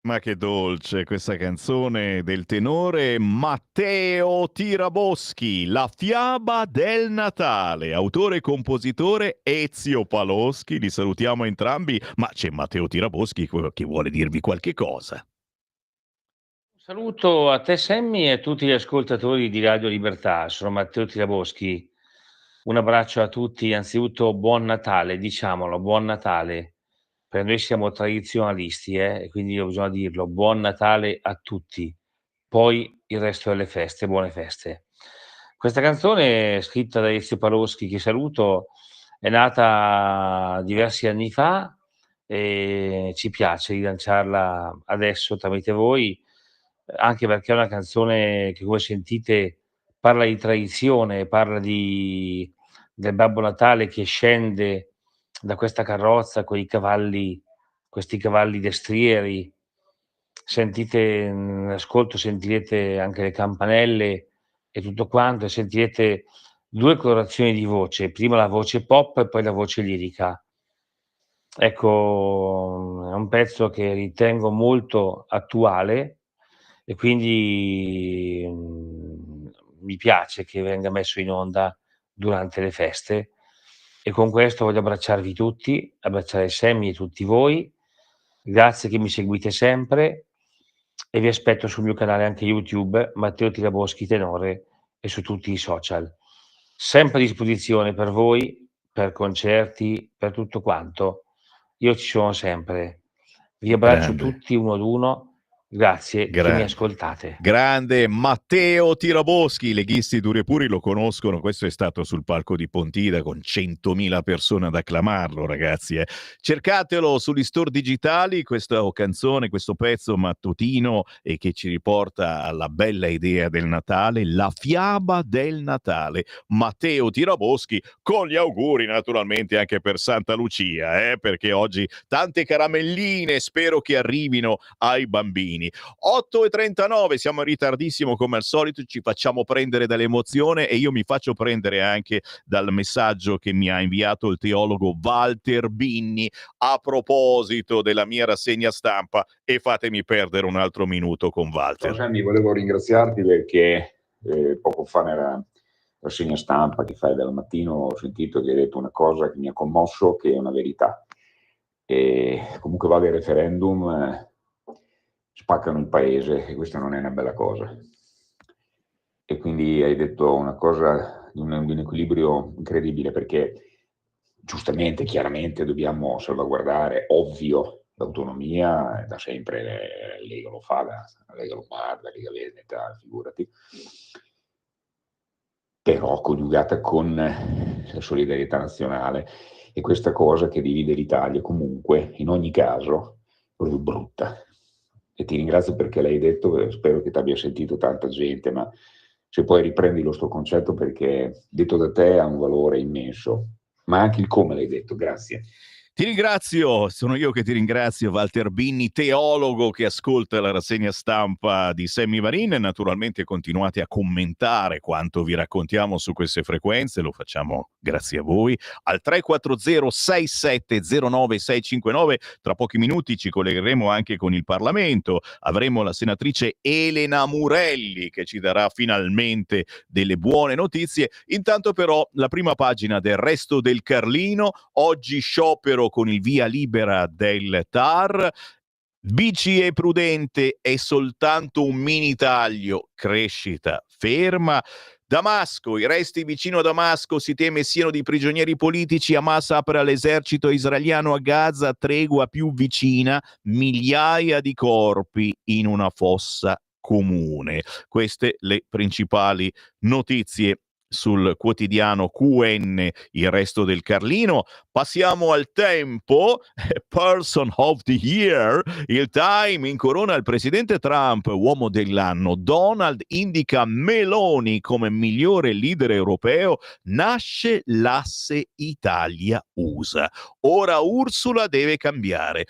Ma che dolce questa canzone del tenore Matteo Tiraboschi, La fiaba del Natale, autore e compositore Ezio Paloschi, li salutiamo entrambi, ma c'è Matteo Tiraboschi che vuole dirvi qualche cosa. Saluto a te Sammy e a tutti gli ascoltatori di Radio Libertà, sono Matteo Tiraboschi. Un abbraccio a tutti, anzitutto buon Natale, diciamolo, buon Natale. Per noi siamo tradizionalisti, e quindi bisogna dirlo, buon Natale a tutti. Poi il resto delle feste, buone feste. Questa canzone, scritta da Ezio Paloschi, che saluto, è nata diversi anni fa e ci piace rilanciarla adesso tramite voi, anche perché è una canzone che, come sentite, parla di tradizione, parla del Babbo Natale che scende da questa carrozza con questi cavalli destrieri. Sentite ascolto, sentirete anche le campanelle e tutto quanto, e sentirete 2 colorazioni di voce, prima la voce pop e poi la voce lirica. Ecco, è un pezzo che ritengo molto attuale e quindi, mi piace che venga messo in onda durante le feste, e con questo voglio abbracciarvi tutti, abbracciare Sammy e tutti voi. Grazie che mi seguite sempre e vi aspetto sul mio canale anche YouTube, Matteo Tiraboschi Tenore, e su tutti i social. Sempre a disposizione per voi, per concerti, per tutto quanto. Io ci sono sempre. Vi abbraccio Grande. tutti uno ad uno. Grazie che mi ascoltate. Grande Matteo Tiraboschi, leghisti duri e puri lo conoscono, questo è stato sul palco di Pontida con 100.000 persone ad acclamarlo, ragazzi. Cercatelo sugli store digitali, questa canzone, questo pezzo mattutino e che ci riporta alla bella idea del Natale, la fiaba del Natale. Matteo Tiraboschi, con gli auguri naturalmente anche per Santa Lucia, perché oggi tante caramelline spero che arrivino ai bambini. 8:39, siamo in ritardissimo come al solito, ci facciamo prendere dall'emozione e io mi faccio prendere anche dal messaggio che mi ha inviato il teologo Walter Binni a proposito della mia rassegna stampa, e fatemi perdere un altro minuto con Walter. Ciao Sammy, volevo ringraziarti perché poco fa nella rassegna stampa che fai dal mattino ho sentito che hai detto una cosa che mi ha commosso, che è una verità. E comunque vale il referendum, spaccano il paese e questa non è una bella cosa. E quindi hai detto una cosa di un equilibrio incredibile, perché giustamente, chiaramente dobbiamo salvaguardare, ovvio, l'autonomia, da sempre la Lega lo fa, la Lega Lombarda, la Lega Veneta, figurati, però coniugata con la solidarietà nazionale, e questa cosa che divide l'Italia comunque, in ogni caso, è proprio brutta. E ti ringrazio perché l'hai detto, spero che ti abbia sentito tanta gente, ma se poi riprendi lo sto concetto, perché detto da te ha un valore immenso, ma anche il come l'hai detto. Grazie. Ti ringrazio, sono io che ti ringrazio, Walter Binni, teologo che ascolta la rassegna stampa di Sammy Varin. Naturalmente continuate a commentare quanto vi raccontiamo su queste frequenze, lo facciamo grazie a voi, al 340-6709-659. Tra pochi minuti ci collegheremo anche con il Parlamento, avremo la senatrice Elena Murelli che ci darà finalmente delle buone notizie. Intanto però la prima pagina del Resto del Carlino, oggi sciopero con il via libera del TAR. BCE prudente, è soltanto un mini taglio, crescita ferma. Damasco, i resti vicino a Damasco si teme siano di prigionieri politici. Hamas apre all'esercito israeliano a Gaza, tregua più vicina, migliaia di corpi in una fossa comune. Queste le principali notizie sul quotidiano QN, il Resto del Carlino. Passiamo al Tempo, Person of the Year, il Time incorona il presidente Trump uomo dell'anno, Donald indica Meloni come migliore leader europeo, nasce l'asse Italia-USA, ora Ursula deve cambiare.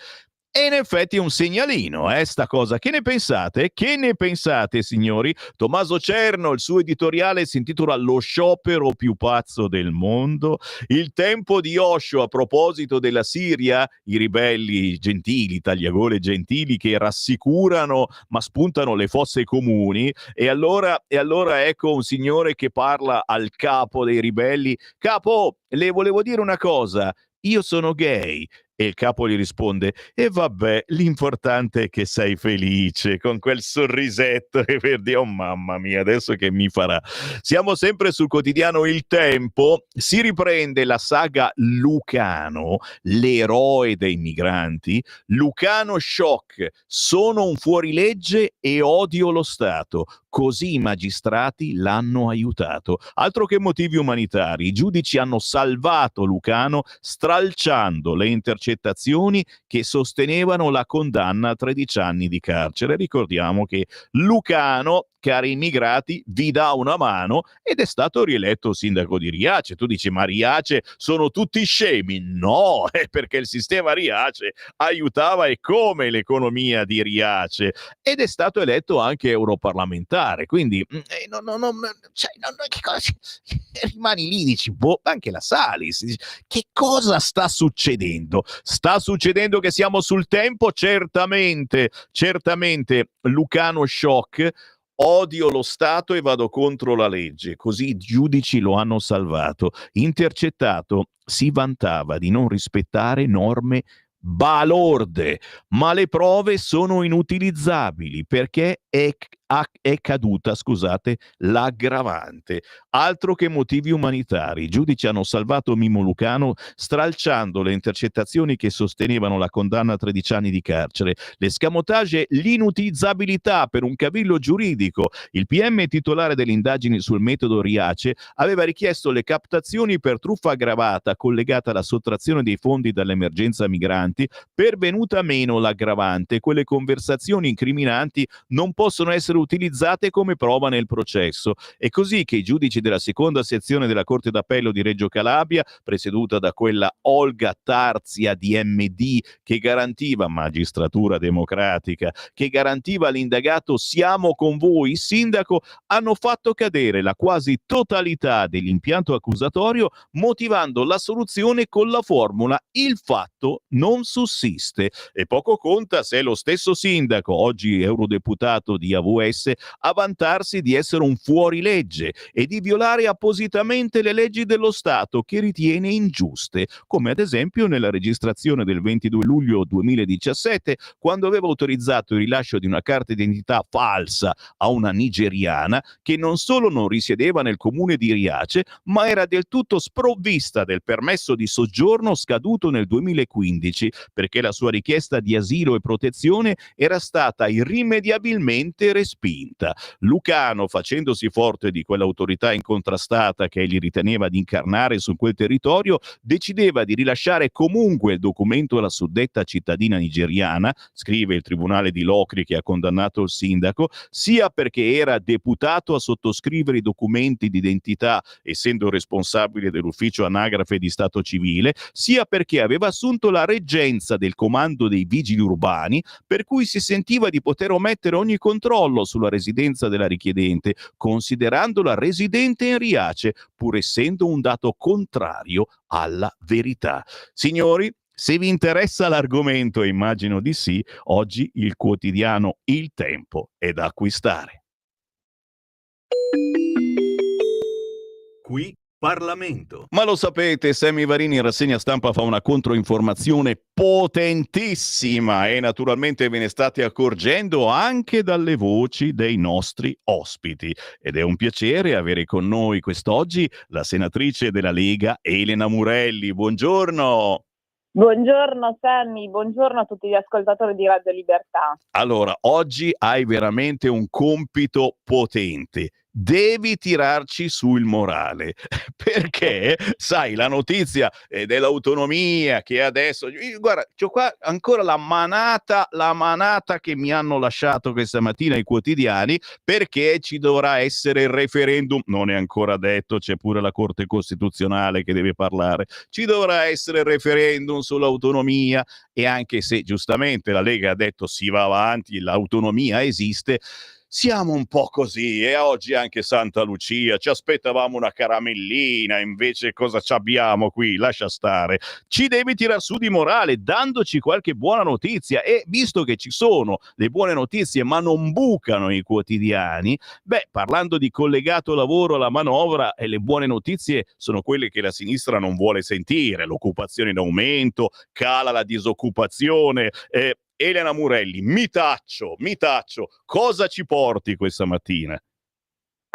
E in effetti è un segnalino, sta cosa. Che ne pensate? Che ne pensate, signori? Tommaso Cerno, il suo editoriale si intitola Lo sciopero più pazzo del mondo. Il Tempo di Osho, a proposito della Siria, i ribelli gentili, tagliagole gentili che rassicurano ma spuntano le fosse comuni. E allora ecco un signore che parla al capo dei ribelli. Capo, le volevo dire una cosa, io sono gay. E il capo gli risponde: e vabbè, l'importante è che sei felice, con quel sorrisetto e per dire, oh mamma mia, adesso che mi farà. Siamo sempre sul quotidiano Il Tempo, si riprende la saga Lucano, l'eroe dei migranti. Lucano shock, sono un fuorilegge e odio lo Stato. Così i magistrati l'hanno aiutato. Altro che motivi umanitari, i giudici hanno salvato Lucano stralciando le intercettazioni che sostenevano la condanna a 13 anni di carcere. Ricordiamo che Lucano cari immigrati, vi dà una mano ed è stato rieletto sindaco di Riace. Tu dici, ma Riace sono tutti scemi? No, è perché il sistema Riace aiutava e come l'economia di Riace, ed è stato eletto anche europarlamentare, quindi che cosa, rimani lì, dici, boh, anche la Salis, dici, che cosa sta succedendo? Sta succedendo che siamo sul tempo? Certamente, Lucano shock. Odio lo Stato e vado contro la legge, così i giudici lo hanno salvato. Intercettato, si vantava di non rispettare norme balorde, ma le prove sono inutilizzabili perché è caduta, l'aggravante. Altro che motivi umanitari. I giudici hanno salvato Mimmo Lucano stralciando le intercettazioni che sostenevano la condanna a 13 anni di carcere. L'escamotage, l'inutilizzabilità per un cavillo giuridico. Il PM titolare delle indagini sul metodo Riace aveva richiesto le captazioni per truffa aggravata collegata alla sottrazione dei fondi dall'emergenza migranti, pervenuta meno l'aggravante. Quelle conversazioni incriminanti non possono essere utilizzate come prova nel processo. È così che i giudici della seconda sezione della Corte d'Appello di Reggio Calabria, presieduta da quella Olga Tarzia di MD, che garantiva, magistratura democratica, che garantiva all'indagato "siamo con voi, sindaco", hanno fatto cadere la quasi totalità dell'impianto accusatorio, motivando la soluzione con la formula "il fatto non sussiste". E poco conta se è lo stesso sindaco, oggi eurodeputato di AVS, a vantarsi di essere un fuorilegge e di violare appositamente le leggi dello Stato che ritiene ingiuste, come ad esempio nella registrazione del 22 luglio 2017, quando aveva autorizzato il rilascio di una carta d'identità falsa a una nigeriana che non solo non risiedeva nel comune di Riace, ma era del tutto sprovvista del permesso di soggiorno scaduto nel 2015, perché la sua richiesta di asilo e protezione era stata irrimediabilmente respinta. Lucano, facendosi forte di quell'autorità incontrastata che egli riteneva di incarnare su quel territorio, decideva di rilasciare comunque il documento alla suddetta cittadina nigeriana, scrive il tribunale di Locri che ha condannato il sindaco, sia perché era deputato a sottoscrivere i documenti d'identità, essendo responsabile dell'ufficio anagrafe di Stato civile, sia perché aveva assunto la reggenza del comando dei vigili urbani, per cui si sentiva di poter omettere ogni controllo sulla residenza della richiedente, considerandola residente in Riace, pur essendo un dato contrario alla verità. Signori, se vi interessa l'argomento, e immagino di sì, oggi il quotidiano Il Tempo è da acquistare. Qui Parlamento. Ma lo sapete, Sammy Varini in rassegna stampa fa una controinformazione potentissima e naturalmente ve ne state accorgendo anche dalle voci dei nostri ospiti. Ed è un piacere avere con noi quest'oggi la senatrice della Lega Elena Murelli. Buongiorno. Buongiorno Sammy, buongiorno a tutti gli ascoltatori di Radio Libertà. Allora, oggi hai veramente un compito potente. Devi tirarci su il morale, perché sai la notizia dell'autonomia che adesso, guarda, c'ho qua ancora la manata che mi hanno lasciato questa mattina i quotidiani, perché ci dovrà essere il referendum, non è ancora detto, c'è pure la Corte Costituzionale che deve parlare, ci dovrà essere il referendum sull'autonomia, e anche se giustamente la Lega ha detto si va avanti, l'autonomia esiste, siamo un po' così, e oggi anche Santa Lucia, ci aspettavamo una caramellina, invece cosa ci abbiamo qui? Lascia stare. Ci devi tirar su di morale, dandoci qualche buona notizia, e visto che ci sono le buone notizie ma non bucano i quotidiani, parlando di collegato lavoro alla manovra, le buone notizie sono quelle che la sinistra non vuole sentire: l'occupazione in aumento, cala la disoccupazione. Elena Murelli, mi taccio, cosa ci porti questa mattina?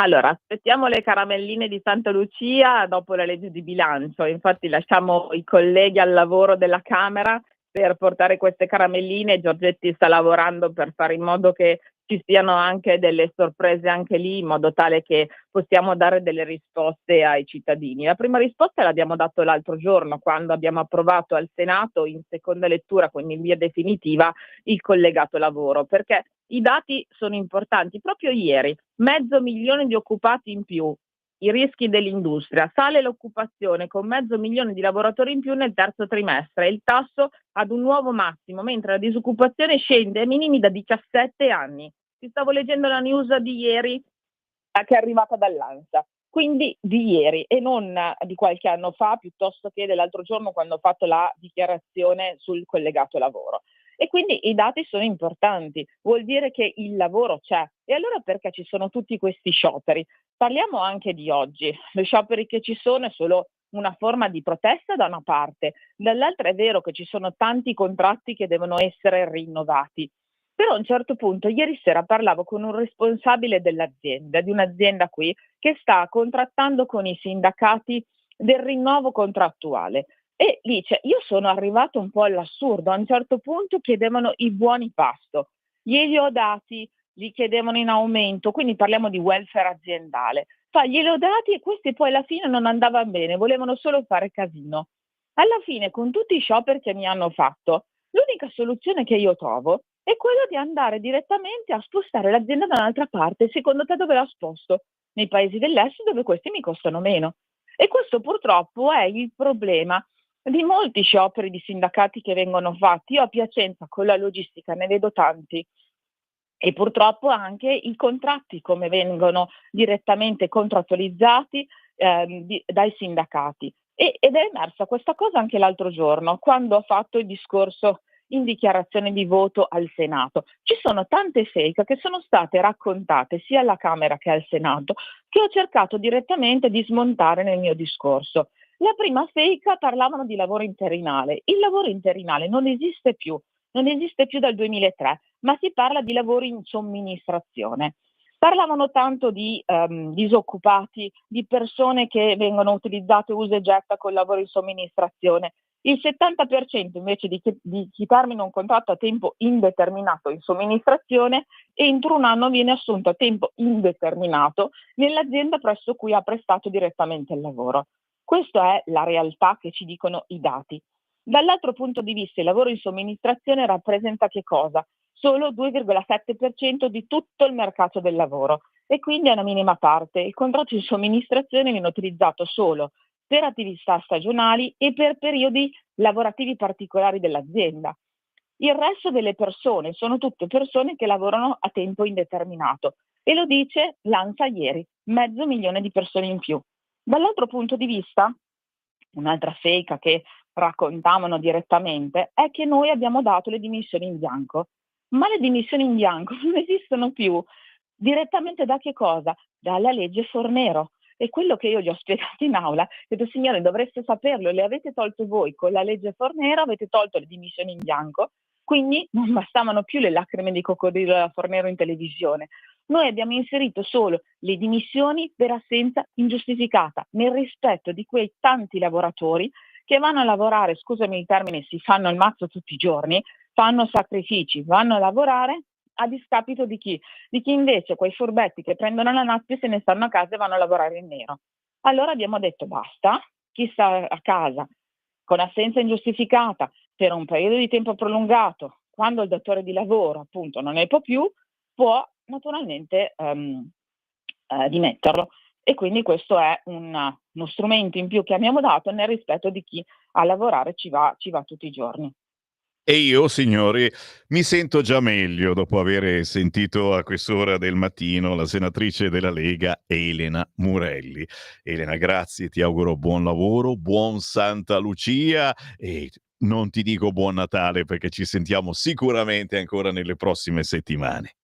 Allora, aspettiamo le caramelline di Santa Lucia dopo la legge di bilancio, infatti lasciamo i colleghi al lavoro della Camera per portare queste caramelline. Giorgetti sta lavorando per fare in modo che ci siano anche delle sorprese anche lì, in modo tale che possiamo dare delle risposte ai cittadini. La prima risposta l'abbiamo dato l'altro giorno, quando abbiamo approvato al Senato in seconda lettura, quindi in via definitiva, il collegato lavoro, perché i dati sono importanti. Proprio ieri, 500.000 di occupati in più, i rischi dell'industria, sale l'occupazione con 500.000 di lavoratori in più nel terzo trimestre, il tasso ad un nuovo massimo, mentre la disoccupazione scende ai minimi da 17 anni. Ti stavo leggendo la news di ieri che è arrivata dall'ANSA, quindi di ieri e non di qualche anno fa, piuttosto che dell'altro giorno quando ho fatto la dichiarazione sul collegato lavoro. E quindi i dati sono importanti, vuol dire che il lavoro c'è. E allora perché ci sono tutti questi scioperi? Parliamo anche di oggi. Gli scioperi che ci sono è solo una forma di protesta da una parte, dall'altra è vero che ci sono tanti contratti che devono essere rinnovati. Però a un certo punto, ieri sera parlavo con un responsabile dell'azienda, di un'azienda qui, che sta contrattando con i sindacati del rinnovo contrattuale. E dice, io sono arrivato un po' all'assurdo, a un certo punto chiedevano i buoni pasto, glieli ho dati, li chiedevano in aumento, quindi parliamo di welfare aziendale. Glieli ho dati e questi poi alla fine non andavano bene, volevano solo fare casino. Alla fine, con tutti i scioperi che mi hanno fatto, l'unica soluzione che io trovo è quella di andare direttamente a spostare l'azienda da un'altra parte. Secondo te dove la sposto? Nei paesi dell'est dove questi mi costano meno. E questo purtroppo è il problema di molti scioperi di sindacati che vengono fatti. Io a Piacenza con la logistica ne vedo tanti e purtroppo anche i contratti come vengono direttamente contrattualizzati dai sindacati. Ed è emersa questa cosa anche l'altro giorno quando ho fatto il discorso in dichiarazione di voto al Senato. Ci sono tante fake che sono state raccontate sia alla Camera che al Senato che ho cercato direttamente di smontare nel mio discorso. La prima fake parlavano di lavoro interinale. Il lavoro interinale non esiste più dal 2003, ma si parla di lavori in somministrazione. Parlavano tanto di disoccupati, di persone che vengono utilizzate usa e getta col lavoro in somministrazione. Il 70% invece di chi termina un contratto a tempo indeterminato in somministrazione entro un anno viene assunto a tempo indeterminato nell'azienda presso cui ha prestato direttamente il lavoro. Questa è la realtà che ci dicono i dati. Dall'altro punto di vista il lavoro in somministrazione rappresenta che cosa? Solo 2,7% di tutto il mercato del lavoro e quindi è una minima parte. Il contratto in somministrazione viene utilizzato solo per attività stagionali e per periodi lavorativi particolari dell'azienda. Il resto delle persone sono tutte persone che lavorano a tempo indeterminato e lo dice l'ANSA ieri, 500.000 di persone in più. Dall'altro punto di vista, un'altra fake che raccontavano direttamente è che noi abbiamo dato le dimissioni in bianco, ma le dimissioni in bianco non esistono più. Direttamente da che cosa? Dalla legge Fornero. E quello che io gli ho spiegato in aula, ho detto signore dovreste saperlo, le avete tolto voi con la legge Fornero, avete tolto le dimissioni in bianco, quindi non bastavano più le lacrime di coccodrillo della Fornero in televisione. Noi abbiamo inserito solo le dimissioni per assenza ingiustificata, nel rispetto di quei tanti lavoratori che vanno a lavorare, scusami il termine, si fanno il mazzo tutti i giorni, fanno sacrifici, vanno a lavorare a discapito di chi? Di chi invece quei furbetti che prendono la nappia se ne stanno a casa e vanno a lavorare in nero. Allora abbiamo detto basta, chi sta a casa con assenza ingiustificata per un periodo di tempo prolungato, quando il datore di lavoro appunto non ne può più, può naturalmente dimetterlo. E quindi questo è uno strumento in più che abbiamo dato nel rispetto di chi a lavorare ci va tutti i giorni. E io, signori, mi sento già meglio dopo aver sentito a quest'ora del mattino la senatrice della Lega Elena Murelli. Elena, grazie, ti auguro buon lavoro, buon Santa Lucia e non ti dico buon Natale perché ci sentiamo sicuramente ancora nelle prossime settimane.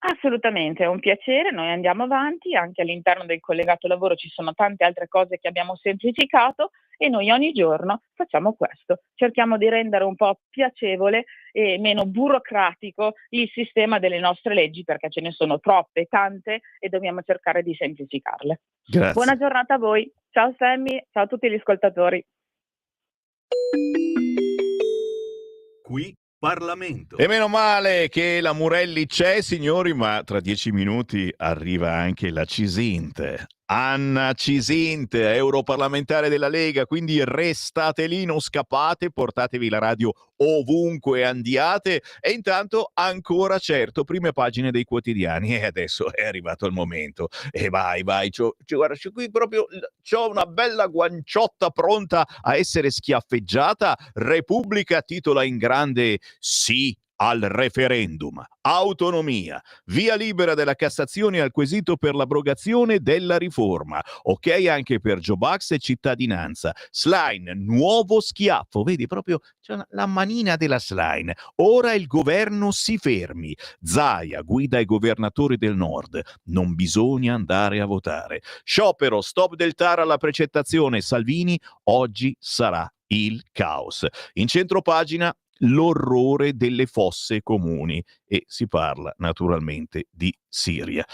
Assolutamente, è un piacere, noi andiamo avanti, anche all'interno del collegato lavoro ci sono tante altre cose che abbiamo semplificato e noi ogni giorno facciamo questo, cerchiamo di rendere un po' piacevole e meno burocratico il sistema delle nostre leggi perché ce ne sono troppe, tante e dobbiamo cercare di semplificarle. Grazie. Buona giornata a voi, ciao Sammy, ciao a tutti gli ascoltatori. Qui Parlamento. E meno male che la Murelli c'è, signori, ma tra 10 minuti arriva anche la Cisint. Anna Cisint, europarlamentare della Lega, quindi restate lì, non scappate, portatevi la radio ovunque andiate. E intanto ancora certo prime pagine dei quotidiani, e adesso è arrivato il momento, e vai, guarda, qui proprio c'ho una bella guanciotta pronta a essere schiaffeggiata. Repubblica titola in grande: sì al referendum, autonomia, via libera della Cassazione al quesito per l'abrogazione della riforma, ok anche per Joe Bucks e cittadinanza. Schlein, nuovo schiaffo, vedi proprio c'è la manina della Schlein. Ora il governo si fermi. Zaia guida i governatori del nord, non bisogna andare a votare. Sciopero, stop del TAR alla precettazione. Salvini, oggi sarà il caos. In centropagina l'orrore delle fosse comuni, e si parla naturalmente di Siria.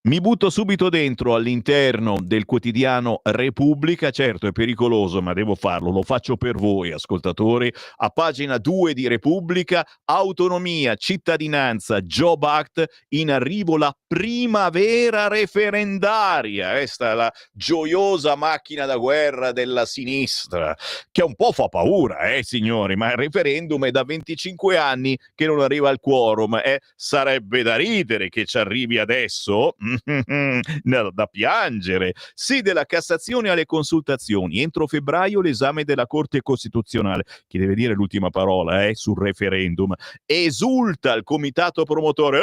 Mi butto subito dentro all'interno del quotidiano Repubblica, certo è pericoloso ma devo farlo, lo faccio per voi ascoltatori. A pagina 2 di Repubblica: autonomia, cittadinanza, Job Act, in arrivo la primavera referendaria. Questa è la gioiosa macchina da guerra della sinistra, che un po' fa paura, signori, ma il referendum è da 25 anni che non arriva al quorum, sarebbe da ridere che ci arrivi adesso. No, da piangere. Sì della Cassazione alle consultazioni, entro febbraio l'esame della Corte Costituzionale. Chi deve dire l'ultima parola sul referendum? Esulta il comitato promotore.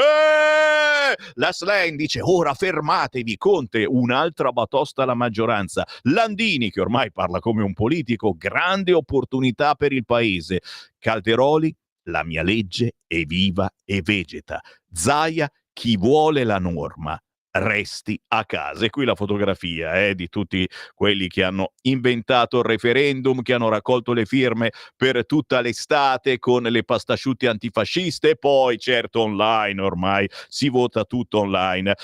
La Schlein dice: ora fermatevi, Conte, un'altra batosta alla maggioranza. Landini, che ormai parla come un politico, grande opportunità per il paese. Calderoli, la mia legge è viva e vegeta. Zaia, chi vuole la norma resti a casa. E qui la fotografia di tutti quelli che hanno inventato il referendum, che hanno raccolto le firme per tutta l'estate con le pastasciutte antifasciste. E poi certo online, ormai si vota tutto online.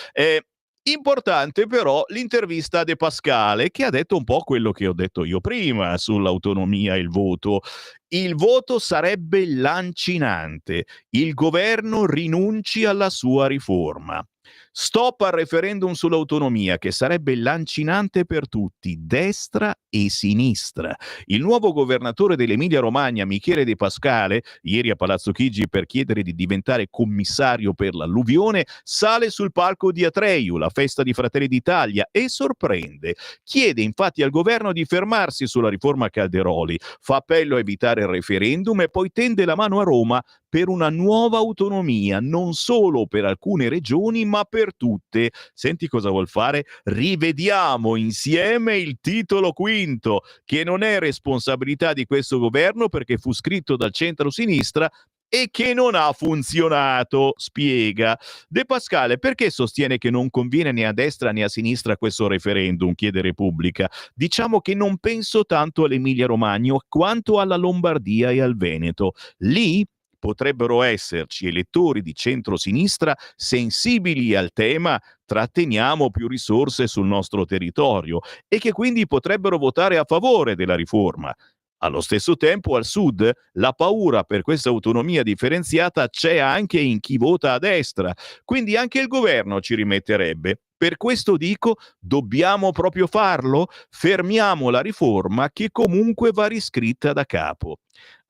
Importante però l'intervista a De Pascale, che ha detto un po' quello che ho detto io prima sull'autonomia e il voto. Il voto sarebbe lancinante, il governo rinunci alla sua riforma. Stop al referendum sull'autonomia, che sarebbe lancinante per tutti, destra e sinistra. Il nuovo governatore dell'Emilia Romagna, Michele De Pascale, ieri a Palazzo Chigi per chiedere di diventare commissario per l'alluvione, sale sul palco di Atreiu, la festa di Fratelli d'Italia, e sorprende. Chiede infatti al governo di fermarsi sulla riforma Calderoli, fa appello a evitare il referendum e poi tende la mano a Roma per una nuova autonomia, non solo per alcune regioni ma per tutte. Senti cosa vuol fare? Rivediamo insieme il titolo quinto, che non è responsabilità di questo governo perché fu scritto dal centro-sinistra e che non ha funzionato, spiega. De Pascale perché sostiene che non conviene né a destra né a sinistra questo referendum, chiede Repubblica. Diciamo che non penso tanto all'Emilia Romagna quanto alla Lombardia e al Veneto. Lì potrebbero esserci elettori di centrosinistra sensibili al tema tratteniamo più risorse sul nostro territorio e che quindi potrebbero votare a favore della riforma. Allo stesso tempo al sud la paura per questa autonomia differenziata c'è anche in chi vota a destra, quindi anche il governo ci rimetterebbe. Per questo dico, dobbiamo proprio farlo? Fermiamo la riforma che comunque va riscritta da capo.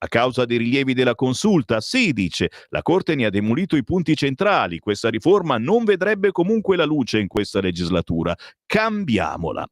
A causa dei rilievi della consulta, sì, dice, la Corte ne ha demolito i punti centrali, questa riforma non vedrebbe comunque la luce in questa legislatura. Cambiamola.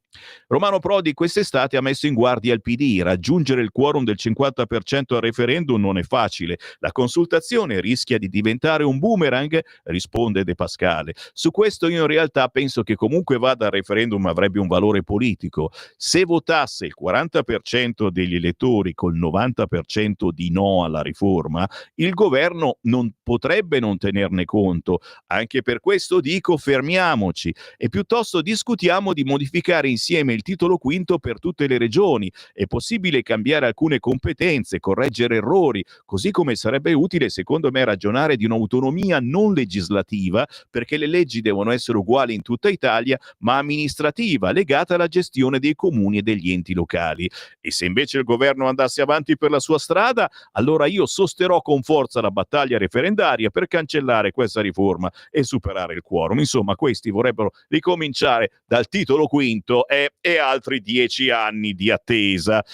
Romano Prodi quest'estate ha messo in guardia il PD, raggiungere il quorum del 50% al referendum non è facile, la consultazione rischia di diventare un boomerang, risponde De Pascale. Su questo io in realtà penso che comunque vada al referendum avrebbe un valore politico. Se votasse il 40% degli elettori col 90% di no alla riforma, il governo non potrebbe non tenerne conto. Anche per questo dico fermiamoci e piuttosto discutiamo di modificare insieme il titolo quinto per tutte le regioni. È possibile cambiare alcune competenze, correggere errori, così come sarebbe utile secondo me ragionare di un'autonomia non legislativa, perché le leggi devono essere uguali in tutte tutta Italia, ma amministrativa, legata alla gestione dei comuni e degli enti locali. E se invece il governo andasse avanti per la sua strada, allora io sosterrò con forza la battaglia referendaria per cancellare questa riforma e superare il quorum. Insomma, questi vorrebbero ricominciare dal titolo quinto e altri 10 anni di attesa.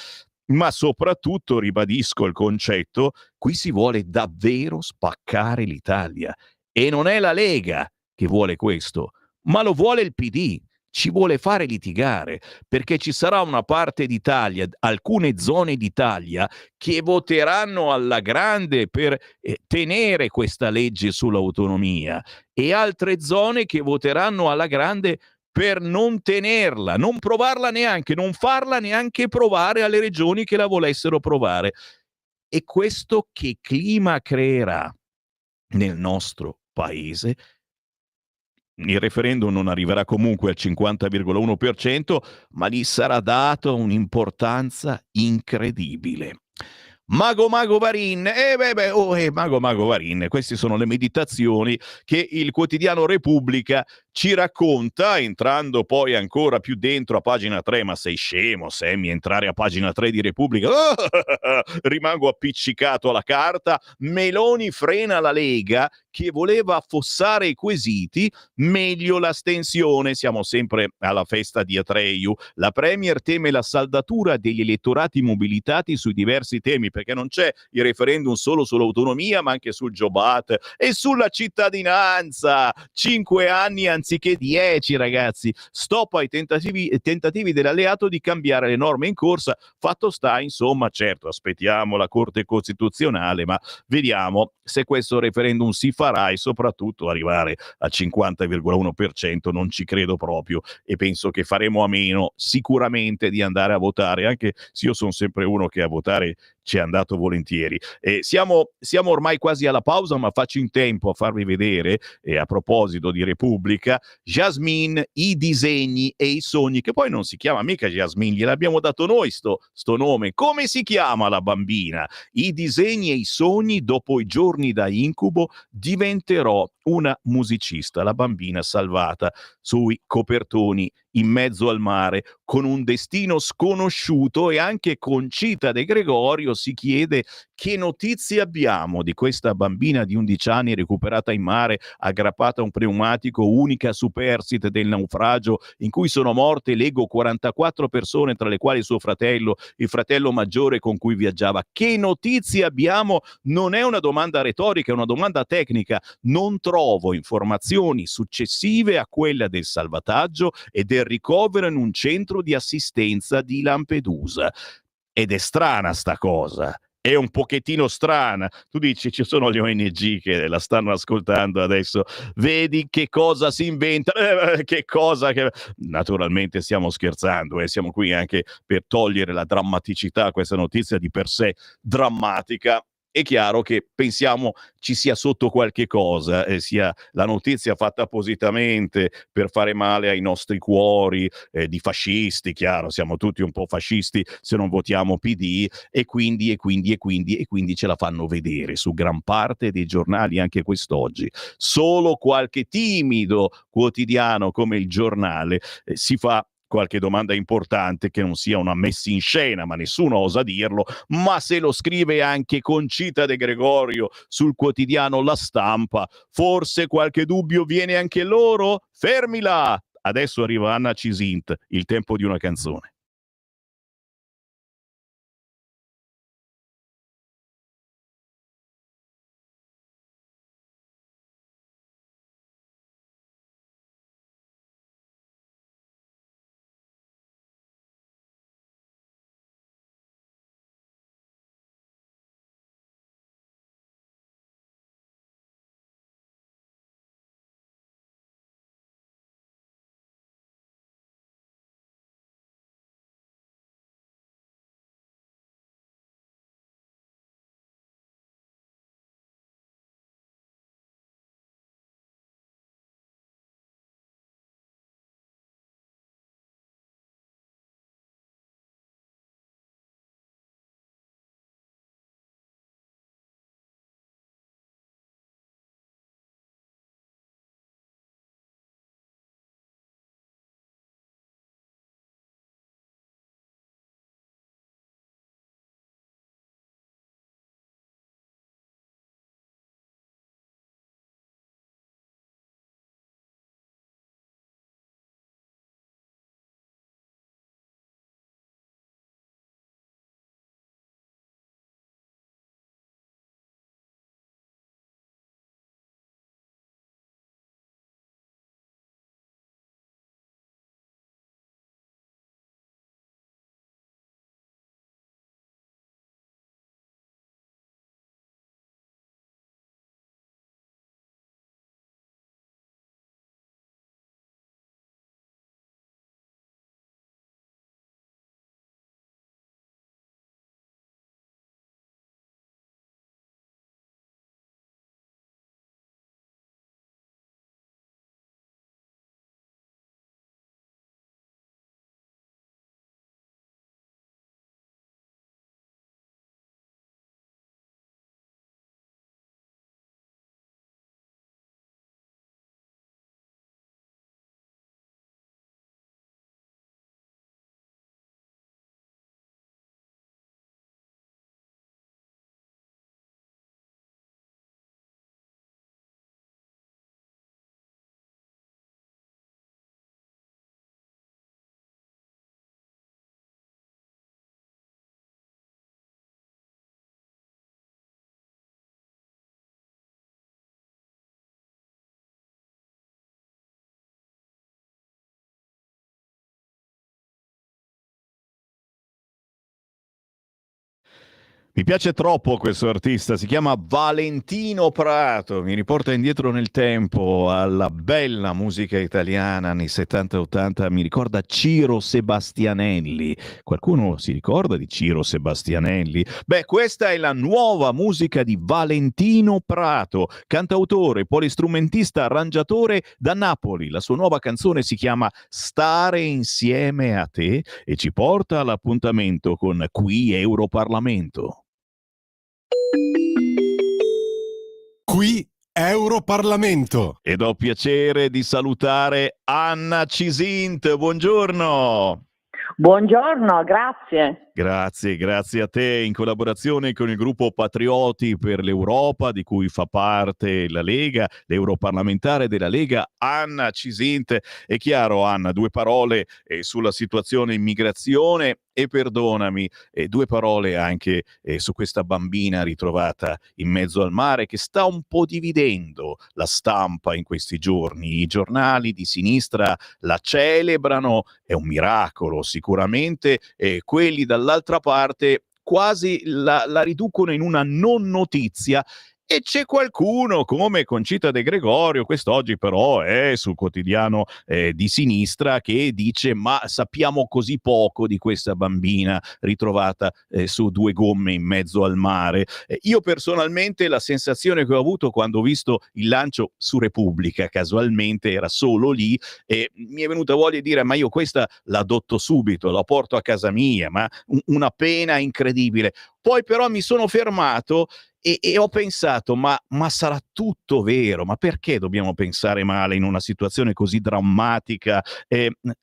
Ma soprattutto ribadisco il concetto, qui si vuole davvero spaccare l'Italia e non è la Lega che vuole questo, ma lo vuole il PD. Ci vuole fare litigare perché ci sarà una parte d'Italia, alcune zone d'Italia che voteranno alla grande per tenere questa legge sull'autonomia e altre zone che voteranno alla grande per non tenerla, non provarla neanche, non farla neanche provare alle regioni che la volessero provare. E questo che clima creerà nel nostro paese? Il referendum non arriverà comunque al 50,1%, ma gli sarà dato un'importanza incredibile. Mago Varin, Mago Varin, queste sono le meditazioni che il quotidiano Repubblica ci racconta, entrando poi ancora più dentro a pagina 3, ma sei scemo, Sammy, entrare a pagina 3 di Repubblica? Rimango appiccicato alla carta. Meloni frena la Lega che voleva affossare i quesiti, meglio l'astensione, siamo sempre alla festa di Atreju. La Premier teme la saldatura degli elettorati mobilitati sui diversi temi, perché non c'è il referendum solo sull'autonomia, ma anche sul Jobat e sulla cittadinanza. 5 anni anziché 10, ragazzi. Stop ai tentativi dell'alleato di cambiare le norme in corsa. Fatto sta, insomma, certo, aspettiamo la Corte Costituzionale, ma vediamo se questo referendum si farà e soprattutto arrivare al 50,1% non ci credo proprio e penso che faremo a meno sicuramente di andare a votare, anche se io sono sempre uno che a votare ci è andato volentieri. Siamo ormai quasi alla pausa, ma faccio in tempo a farvi vedere, a proposito di Repubblica, Jasmine, i disegni e i sogni, che poi non si chiama mica Jasmine, gliel'abbiamo dato noi sto nome. Come si chiama la bambina? I disegni e i sogni, dopo i giorni da incubo diventerò una musicista, la bambina salvata sui copertoni in mezzo al mare con un destino sconosciuto. E anche Concita De Gregorio si chiede che notizie abbiamo di questa bambina di 11 anni recuperata in mare, aggrappata a un pneumatico, unica superstite del naufragio in cui sono morte, leggo, 44 persone, tra le quali suo fratello, il fratello maggiore con cui viaggiava. Che notizie abbiamo? Non è una domanda retorica, è una domanda tecnica. Non trovo informazioni successive a quella del salvataggio e del ricovero in un centro di assistenza di Lampedusa. Ed è strana sta cosa. È un pochettino strana. Tu dici ci sono gli ONG che la stanno ascoltando adesso, vedi che cosa si inventa, che cosa che... Naturalmente stiamo scherzando, siamo qui anche per togliere la drammaticità a questa notizia di per sé drammatica. È chiaro che pensiamo ci sia sotto qualche cosa, sia la notizia fatta appositamente per fare male ai nostri cuori di fascisti, chiaro, siamo tutti un po' fascisti se non votiamo PD, e quindi ce la fanno vedere su gran parte dei giornali anche quest'oggi. Solo qualche timido quotidiano come il Giornale si fa qualche domanda importante che non sia una messa in scena, ma nessuno osa dirlo. Ma se lo scrive anche Concita De Gregorio sul quotidiano La Stampa, forse qualche dubbio viene anche loro? Fermila! Adesso arriva Anna Cisint, il tempo di una canzone. Mi piace troppo questo artista, si chiama Valentino Prato, mi riporta indietro nel tempo alla bella musica italiana anni 70-80, mi ricorda Ciro Sebastianelli. Qualcuno si ricorda di Ciro Sebastianelli? Beh, questa è la nuova musica di Valentino Prato, cantautore, polistrumentista, arrangiatore da Napoli. La sua nuova canzone si chiama Stare insieme a te e ci porta all'appuntamento con Qui Europarlamento. Qui Europarlamento. Ed ho piacere di salutare Anna Cisint. Buongiorno. Buongiorno, grazie. Grazie a te, in collaborazione con il gruppo Patrioti per l'Europa, di cui fa parte la Lega, l'europarlamentare della Lega, Anna Cisint. È chiaro, Anna, due parole sulla situazione immigrazione e perdonami, due parole anche su questa bambina ritrovata in mezzo al mare che sta un po' dividendo la stampa in questi giorni. I giornali di sinistra la celebrano, è un miracolo sicuramente, quelli dall'altra parte quasi la riducono in una non notizia. E c'è qualcuno come Concita De Gregorio, quest'oggi però è sul quotidiano di sinistra, che dice ma sappiamo così poco di questa bambina ritrovata su due gomme in mezzo al mare. Io personalmente la sensazione che ho avuto quando ho visto il lancio su Repubblica, casualmente era solo lì, mi è venuta voglia di dire ma io questa l'adotto subito, la porto a casa mia, ma una pena incredibile. Poi però mi sono fermato e ho pensato, ma sarà tutto vero? Ma perché dobbiamo pensare male in una situazione così drammatica?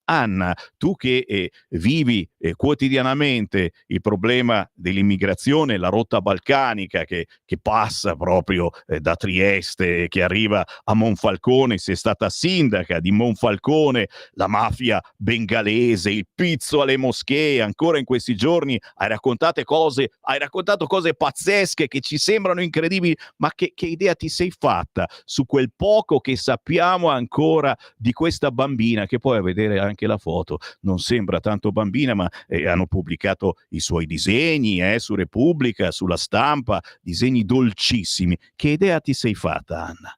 Anna, tu che vivi quotidianamente il problema dell'immigrazione, la rotta balcanica che passa proprio da Trieste, che arriva a Monfalcone, sei stata sindaca di Monfalcone, la mafia bengalese, il pizzo alle moschee, ancora in questi giorni hai raccontato cose pazzesche che ci sembrano incredibili, ma che idea ti sei fatta su quel poco che sappiamo ancora di questa bambina, che poi a vedere anche la foto non sembra tanto bambina, ma hanno pubblicato i suoi disegni su Repubblica, sulla stampa, disegni dolcissimi. Che idea ti sei fatta, Anna?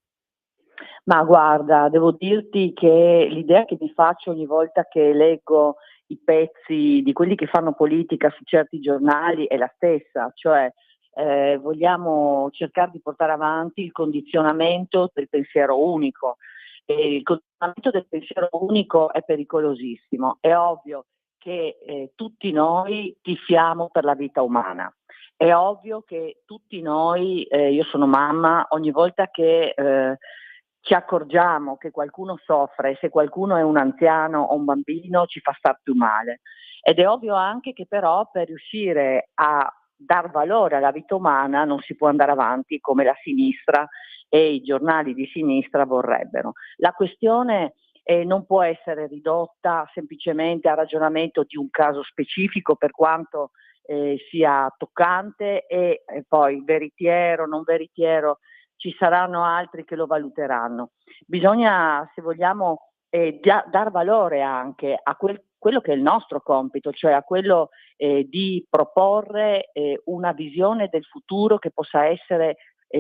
Ma guarda, devo dirti che l'idea che mi faccio ogni volta che leggo i pezzi di quelli che fanno politica su certi giornali è la stessa, cioè vogliamo cercare di portare avanti il condizionamento del pensiero unico. E il condizionamento del pensiero unico è pericolosissimo. È ovvio che tutti noi tifiamo per la vita umana. È ovvio che tutti noi, io sono mamma, ogni volta che ci accorgiamo che qualcuno soffre, se qualcuno è un anziano o un bambino ci fa star più male. Ed è ovvio anche che però per riuscire a dar valore alla vita umana non si può andare avanti come la sinistra e i giornali di sinistra vorrebbero. La questione non può essere ridotta semplicemente al ragionamento di un caso specifico, per quanto sia toccante e poi veritiero, non veritiero, ci saranno altri che lo valuteranno. Bisogna, se vogliamo, dar valore anche a quello che è il nostro compito, cioè a quello di proporre una visione del futuro che possa essere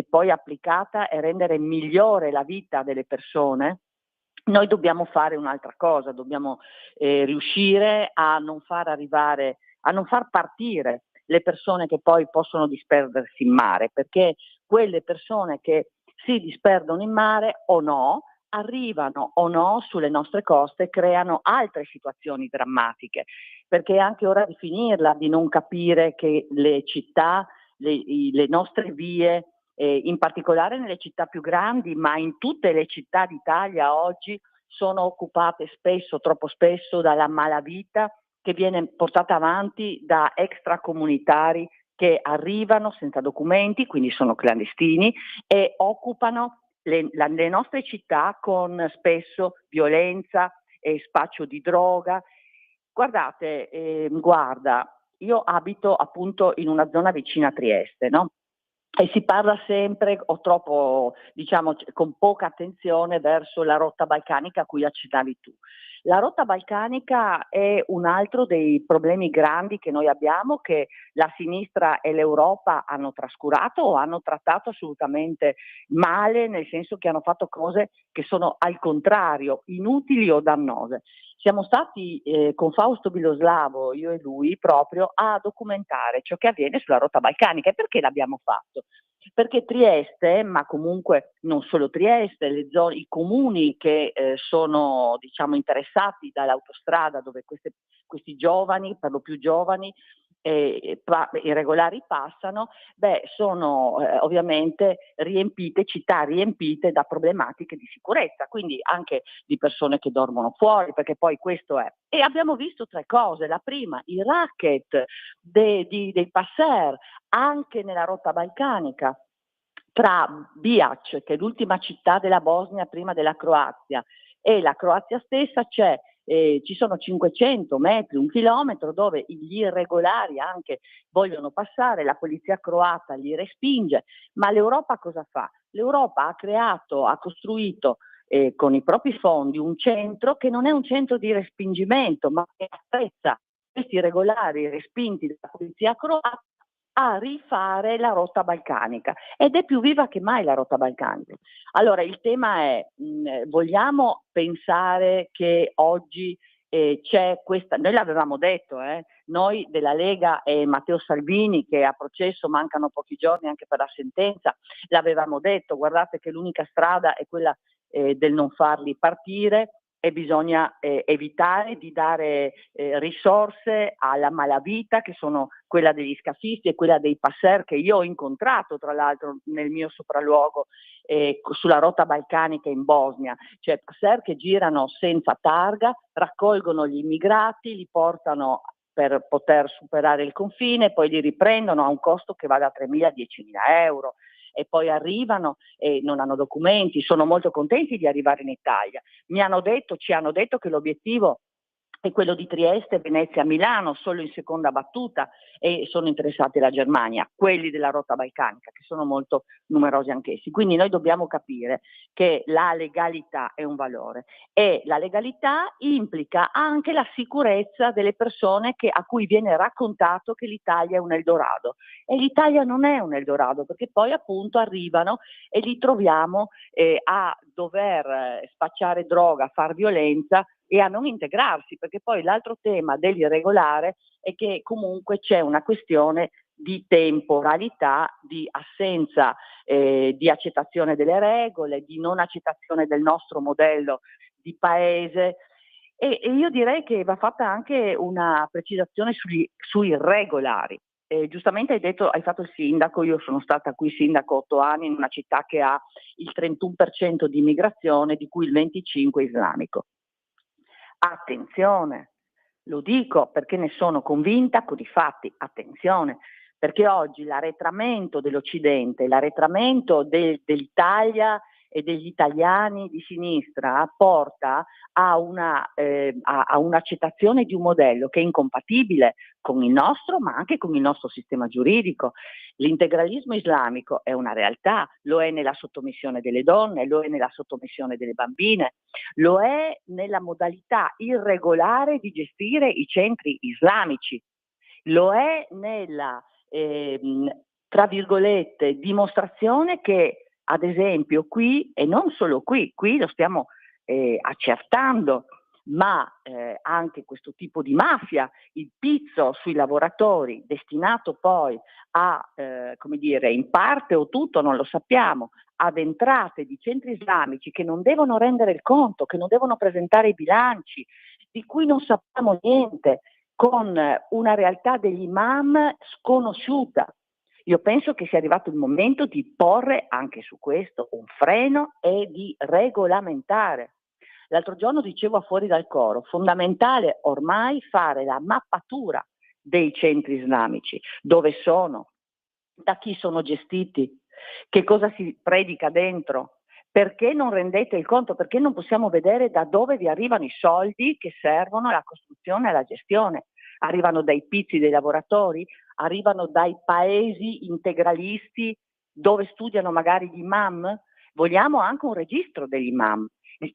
poi applicata e rendere migliore la vita delle persone. Noi dobbiamo fare un'altra cosa, dobbiamo riuscire a non far partire le persone che poi possono disperdersi in mare, perché quelle persone che si disperdono in mare o no, arrivano o no sulle nostre coste, creano altre situazioni drammatiche, perché è anche ora di finirla di non capire che le città, le nostre vie, in particolare nelle città più grandi, ma in tutte le città d'Italia oggi, sono occupate spesso, troppo spesso, dalla malavita che viene portata avanti da extracomunitari che arrivano senza documenti, quindi sono clandestini, e occupano le nostre città con spesso violenza e spaccio di droga. Guardate, io abito appunto in una zona vicina a Trieste, no? e si parla sempre o troppo, diciamo, con poca attenzione verso la rotta balcanica a cui accennavi tu. La rotta balcanica è un altro dei problemi grandi che noi abbiamo, che la sinistra e l'Europa hanno trascurato o hanno trattato assolutamente male, nel senso che hanno fatto cose che sono al contrario inutili o dannose. Siamo stati con Fausto Biloslavo, io e lui, proprio a documentare ciò che avviene sulla rotta balcanica. E perché l'abbiamo fatto? Perché Trieste, ma comunque non solo Trieste, le zone, i comuni che sono, diciamo, interessati dall'autostrada, dove questi giovani, per lo più giovani, irregolari passano, sono ovviamente città riempite da problematiche di sicurezza, quindi anche di persone che dormono fuori, perché poi questo è. E abbiamo visto 3 cose. La prima, i racket dei passer anche nella rotta balcanica, tra Biac, che è l'ultima città della Bosnia prima della Croazia, e la Croazia stessa ci sono 500 metri, 1 chilometro, dove gli irregolari anche vogliono passare, la polizia croata li respinge, ma l'Europa cosa fa? L'Europa ha costruito con i propri fondi un centro che non è un centro di respingimento, ma che attrezza questi irregolari respinti dalla polizia croata a rifare la rotta balcanica, ed è più viva che mai la rotta balcanica. Allora il tema è, vogliamo pensare che oggi c'è questa, noi l'avevamo detto, noi della Lega e Matteo Salvini, che è a processo, mancano pochi giorni anche per la sentenza, l'avevamo detto, guardate che l'unica strada è quella del non farli partire, e bisogna evitare di dare risorse alla malavita, che sono quella degli scafisti e quella dei passer, che io ho incontrato tra l'altro nel mio sopralluogo sulla rotta balcanica in Bosnia, cioè passer che girano senza targa, raccolgono gli immigrati, li portano per poter superare il confine, poi li riprendono a un costo che va da 3.000 a 10.000 euro. E poi arrivano e non hanno documenti, sono molto contenti di arrivare in Italia. Ci hanno detto che l'obiettivo è quello di Trieste, Venezia, Milano, solo in seconda battuta, e sono interessati la Germania, quelli della rotta balcanica, che sono molto numerosi anch'essi. Quindi noi dobbiamo capire che la legalità è un valore, e la legalità implica anche la sicurezza delle persone a cui viene raccontato che l'Italia è un Eldorado. E l'Italia non è un Eldorado, perché poi appunto arrivano e li troviamo a dover spacciare droga, far violenza e a non integrarsi, perché poi l'altro tema dell'irregolare è che comunque c'è una questione di temporalità, di assenza di accettazione delle regole, di non accettazione del nostro modello di paese, e io direi che va fatta anche una precisazione sui regolari. Giustamente hai fatto il sindaco, io sono stata qui sindaco 8 anni in una città che ha il 31% di immigrazione, di cui il 25% islamico. Attenzione, lo dico perché ne sono convinta con i fatti, attenzione, perché oggi l'arretramento dell'Occidente, l'arretramento dell'Italia e degli italiani di sinistra porta a un'accettazione di un modello che è incompatibile con il nostro, ma anche con il nostro sistema giuridico. L'integralismo islamico è una realtà, lo è nella sottomissione delle donne, lo è nella sottomissione delle bambine, lo è nella modalità irregolare di gestire i centri islamici, lo è nella, tra virgolette, dimostrazione che ad esempio qui, e non solo qui lo stiamo accertando, ma anche questo tipo di mafia, il pizzo sui lavoratori destinato poi a, come dire, in parte o tutto, non lo sappiamo, ad entrate di centri islamici che non devono rendere il conto, che non devono presentare i bilanci, di cui non sappiamo niente, con una realtà degli imam sconosciuta. Io penso che sia arrivato il momento di porre anche su questo un freno e di regolamentare. L'altro giorno dicevo a Fuori dal Coro, fondamentale ormai fare la mappatura dei centri islamici, dove sono, da chi sono gestiti, che cosa si predica dentro, perché non rendete il conto, perché non possiamo vedere da dove vi arrivano i soldi che servono alla costruzione e alla gestione. Arrivano dai pizzi dei lavoratori, arrivano dai paesi integralisti dove studiano magari gli imam? Vogliamo anche un registro degli imam,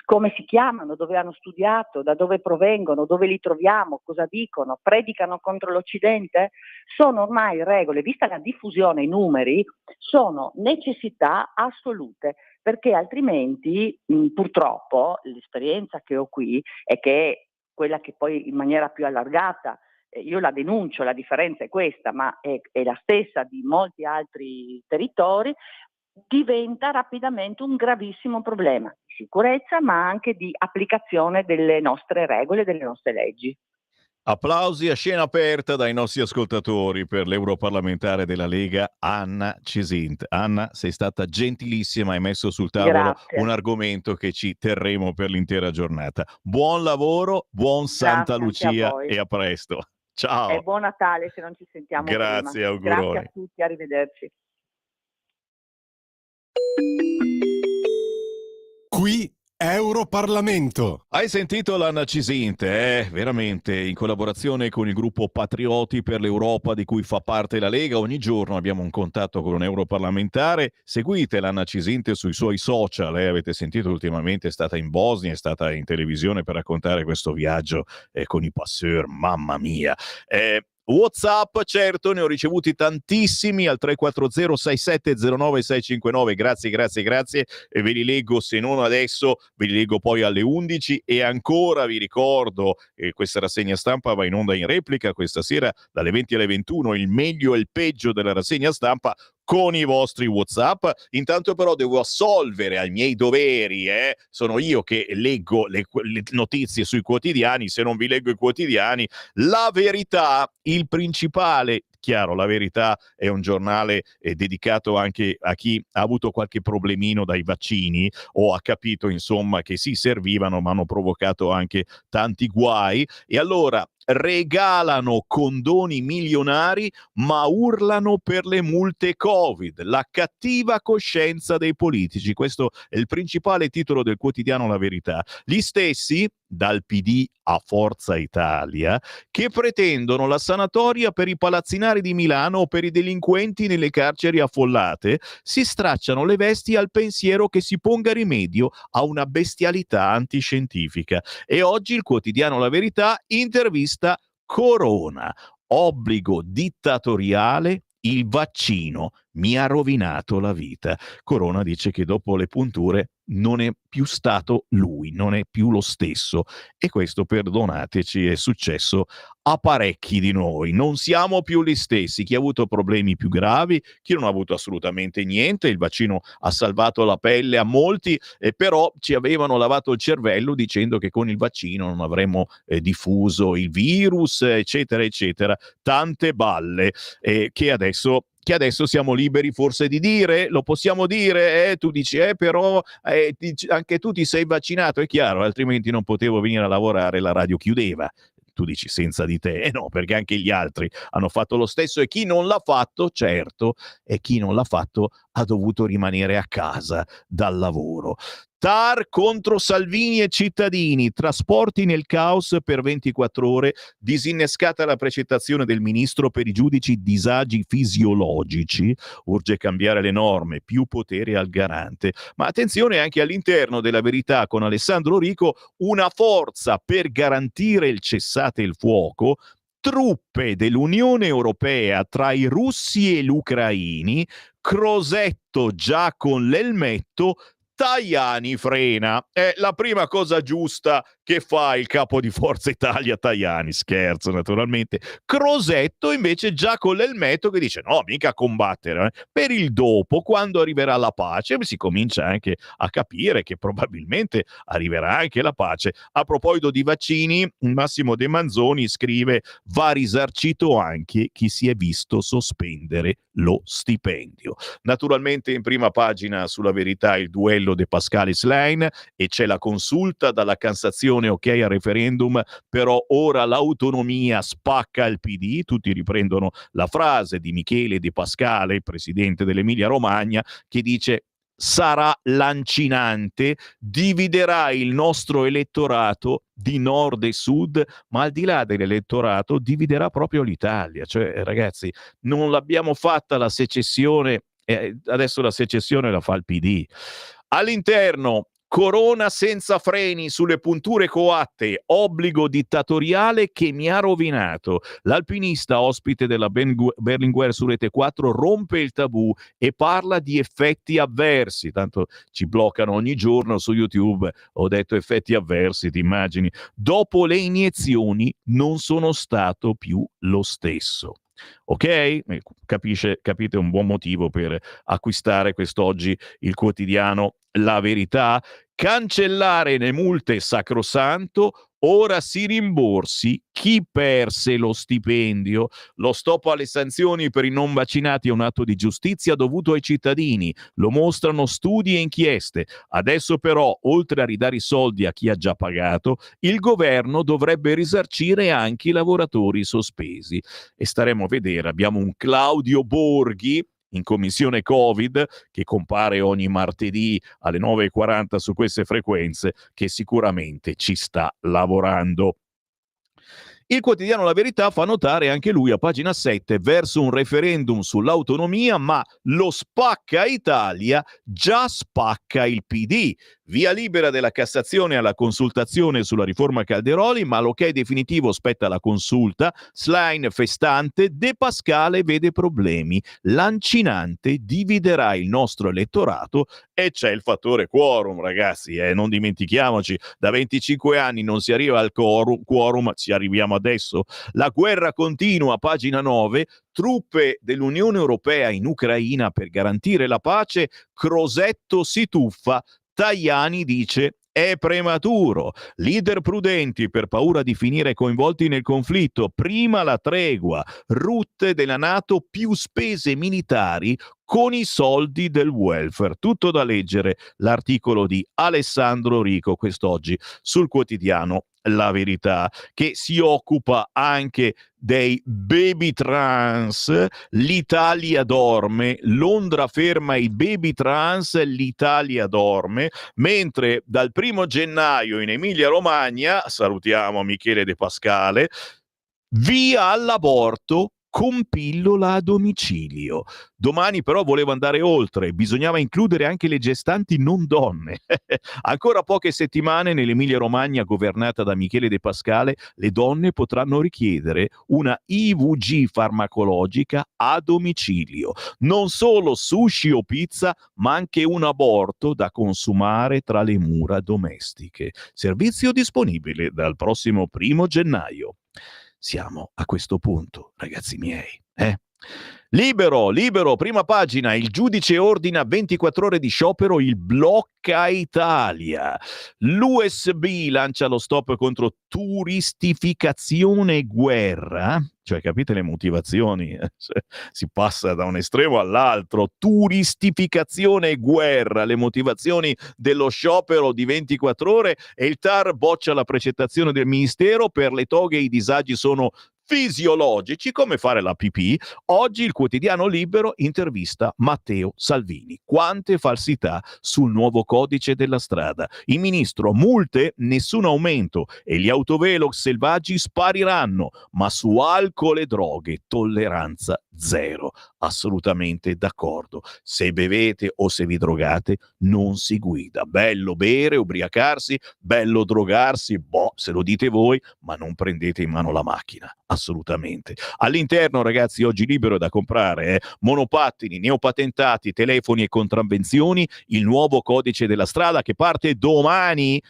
come si chiamano, dove hanno studiato, da dove provengono, dove li troviamo, cosa dicono, predicano contro l'Occidente? Sono ormai regole, vista la diffusione, i numeri, sono necessità assolute, perché altrimenti purtroppo l'esperienza che ho qui è che è quella che poi in maniera più allargata, io la denuncio, la differenza è questa, ma è la stessa di molti altri territori, diventa rapidamente un gravissimo problema di sicurezza, ma anche di applicazione delle nostre regole, delle nostre leggi. Applausi a scena aperta dai nostri ascoltatori per l'europarlamentare della Lega Anna Cisint. Anna, sei stata gentilissima, hai messo sul tavolo Grazie. un argomento che ci terremo per l'intera giornata. Buon lavoro, buon Santa Grazie anche a Lucia voi. e a presto. E Ciao. buon Natale se non ci sentiamo Grazie, prima. auguroni. Grazie a tutti, arrivederci. Qui Europarlamento. Hai sentito l'Anna Cisinte, veramente in collaborazione con il gruppo Patrioti per l'Europa di cui fa parte la Lega. Ogni giorno abbiamo un contatto con un europarlamentare. Seguite l'Anna Cisinte sui suoi social, avete sentito ultimamente è stata in Bosnia, è stata in televisione per raccontare questo viaggio con i passeur, mamma mia. WhatsApp, certo, ne ho ricevuti tantissimi al 340-6709-659. Grazie. E ve li leggo, se non adesso, ve li leggo poi alle 11. E ancora vi ricordo che questa rassegna stampa va in onda in replica questa sera dalle 20 alle 21. Il meglio e il peggio della rassegna stampa con i vostri WhatsApp. Intanto però devo assolvere ai miei doveri, sono io che leggo le notizie sui quotidiani. Se non vi leggo i quotidiani, La Verità, il principale, chiaro, La Verità è un giornale dedicato anche a chi ha avuto qualche problemino dai vaccini o ha capito insomma che sì, servivano ma hanno provocato anche tanti guai, e allora regalano condoni milionari ma urlano per le multe Covid. La cattiva coscienza dei politici, questo è il principale titolo del quotidiano La Verità. Gli stessi, dal PD a Forza Italia, che pretendono la sanatoria per i palazzinari di Milano o per i delinquenti nelle carceri affollate, si stracciano le vesti al pensiero che si ponga rimedio a una bestialità antiscientifica. E oggi il quotidiano La Verità intervista Corona, obbligo dittatoriale, il vaccino mi ha rovinato la vita. Corona dice che dopo le punture non è più stato lui, non è più lo stesso, e questo, perdonateci, è successo a parecchi di noi. Non siamo più gli stessi, chi ha avuto problemi più gravi, chi non ha avuto assolutamente niente. Il vaccino ha salvato la pelle a molti, però ci avevano lavato il cervello dicendo che con il vaccino non avremmo diffuso il virus, eccetera eccetera, tante balle che adesso siamo liberi forse di dire, lo possiamo dire, tu dici, però anche tu ti sei vaccinato, è chiaro, altrimenti non potevo venire a lavorare, la radio chiudeva. Tu dici senza di te, no, perché anche gli altri hanno fatto lo stesso, e chi non l'ha fatto, certo, e chi non l'ha fatto ha dovuto rimanere a casa dal lavoro. TAR contro Salvini e cittadini, trasporti nel caos per 24 ore, disinnescata la precettazione del ministro per i giudici disagi fisiologici, urge cambiare le norme, più potere al garante. Ma attenzione anche all'interno della Verità con Alessandro Rico, una forza per garantire il cessate il fuoco, truppe dell'Unione Europea tra i russi e gli ucraini, Crosetto già con l'elmetto, Tajani frena. È la prima cosa giusta che fa il capo di Forza Italia Tajani, scherzo naturalmente. Crosetto invece già con l'elmetto che dice no, mica combattere, per il dopo, quando arriverà la pace. Si comincia anche a capire che probabilmente arriverà anche la pace. A proposito di vaccini, Massimo De Manzoni scrive: va risarcito anche chi si è visto sospendere lo stipendio. Naturalmente in prima pagina sulla Verità il duello De Pascalis-Lein, e c'è la consulta dalla Cassazione, ok al referendum, però ora l'autonomia spacca il PD. Tutti riprendono la frase di Michele De Pascale, presidente dell'Emilia Romagna, che dice: sarà lancinante, dividerà il nostro elettorato di nord e sud, ma al di là dell'elettorato dividerà proprio l'Italia. Cioè, ragazzi, non l'abbiamo fatta la secessione Adesso la secessione la fa il PD. All'interno, corona senza freni sulle punture coatte, obbligo dittatoriale che mi ha rovinato. L'alpinista ospite della Berlinguer su Rete 4 rompe il tabù e parla di effetti avversi. Tanto ci bloccano ogni giorno su YouTube. Ho detto effetti avversi, ti immagini? Dopo le iniezioni non sono stato più lo stesso. Ok? Capite un buon motivo per acquistare quest'oggi il quotidiano La Verità? Cancellare le multe sacrosanto, ora si rimborsi chi perse lo stipendio. Lo stop alle sanzioni per i non vaccinati è un atto di giustizia dovuto ai cittadini, lo mostrano studi e inchieste. Adesso però, oltre a ridare i soldi a chi ha già pagato, il governo dovrebbe risarcire anche i lavoratori sospesi. E staremo a vedere, abbiamo un Claudio Borghi in commissione Covid, che compare ogni martedì alle 9:40 su queste frequenze, che sicuramente ci sta lavorando. Il quotidiano La Verità fa notare anche lui a pagina 7 verso un referendum sull'autonomia, ma lo spacca Italia già spacca il PD. Via libera della Cassazione alla consultazione sulla riforma Calderoli, ma l'ok definitivo spetta alla consulta. Schlein festante, De Pascale vede problemi. Lancinante dividerà il nostro elettorato e c'è il fattore quorum, ragazzi, non dimentichiamoci, da 25 anni non si arriva al quorum, ci arriviamo adesso. La guerra continua, pagina 9, truppe dell'Unione Europea in Ucraina per garantire la pace, Crosetto si tuffa, Tajani dice è prematuro. Leader prudenti per paura di finire coinvolti nel conflitto. Prima la tregua. Rotte della NATO, più spese militari con i soldi del welfare. Tutto da leggere l'articolo di Alessandro Rico quest'oggi sul quotidiano La Verità, che si occupa anche dei baby trans. L'Italia dorme, Londra ferma i baby trans, l'Italia dorme, mentre dal 1° gennaio in Emilia Romagna, salutiamo Michele De Pascale, via all'aborto con pillola a domicilio. Domani però volevo andare oltre, bisognava includere anche le gestanti non donne. Ancora poche settimane nell'Emilia Romagna governata da Michele De Pascale, le donne potranno richiedere una IVG farmacologica a domicilio. Non solo sushi o pizza, ma anche un aborto da consumare tra le mura domestiche. Servizio disponibile dal prossimo 1° gennaio. Siamo a questo punto, ragazzi miei. Libero, prima pagina, il giudice ordina 24 ore di sciopero, il blocca Italia. L'USB lancia lo stop contro turistificazione e guerra. Cioè, capite le motivazioni? Si passa da un estremo all'altro. Turistificazione e guerra, le motivazioni dello sciopero di 24 ore, e il TAR boccia la precettazione del Ministero. Per le toghe i disagi sono fisiologici, come fare la pipì. Oggi il quotidiano Libero intervista Matteo Salvini. Quante falsità sul nuovo codice della strada. Il ministro, multe, nessun aumento e gli autovelox selvaggi spariranno, ma su alcol e droghe tolleranza zero. Assolutamente d'accordo. Se bevete o se vi drogate non si guida. Bello bere, ubriacarsi, bello drogarsi, se lo dite voi, ma non prendete in mano la macchina. Assolutamente. All'interno, ragazzi, oggi Libero è da comprare, monopattini, neopatentati, telefoni e contravvenzioni, il nuovo codice della strada che parte domani,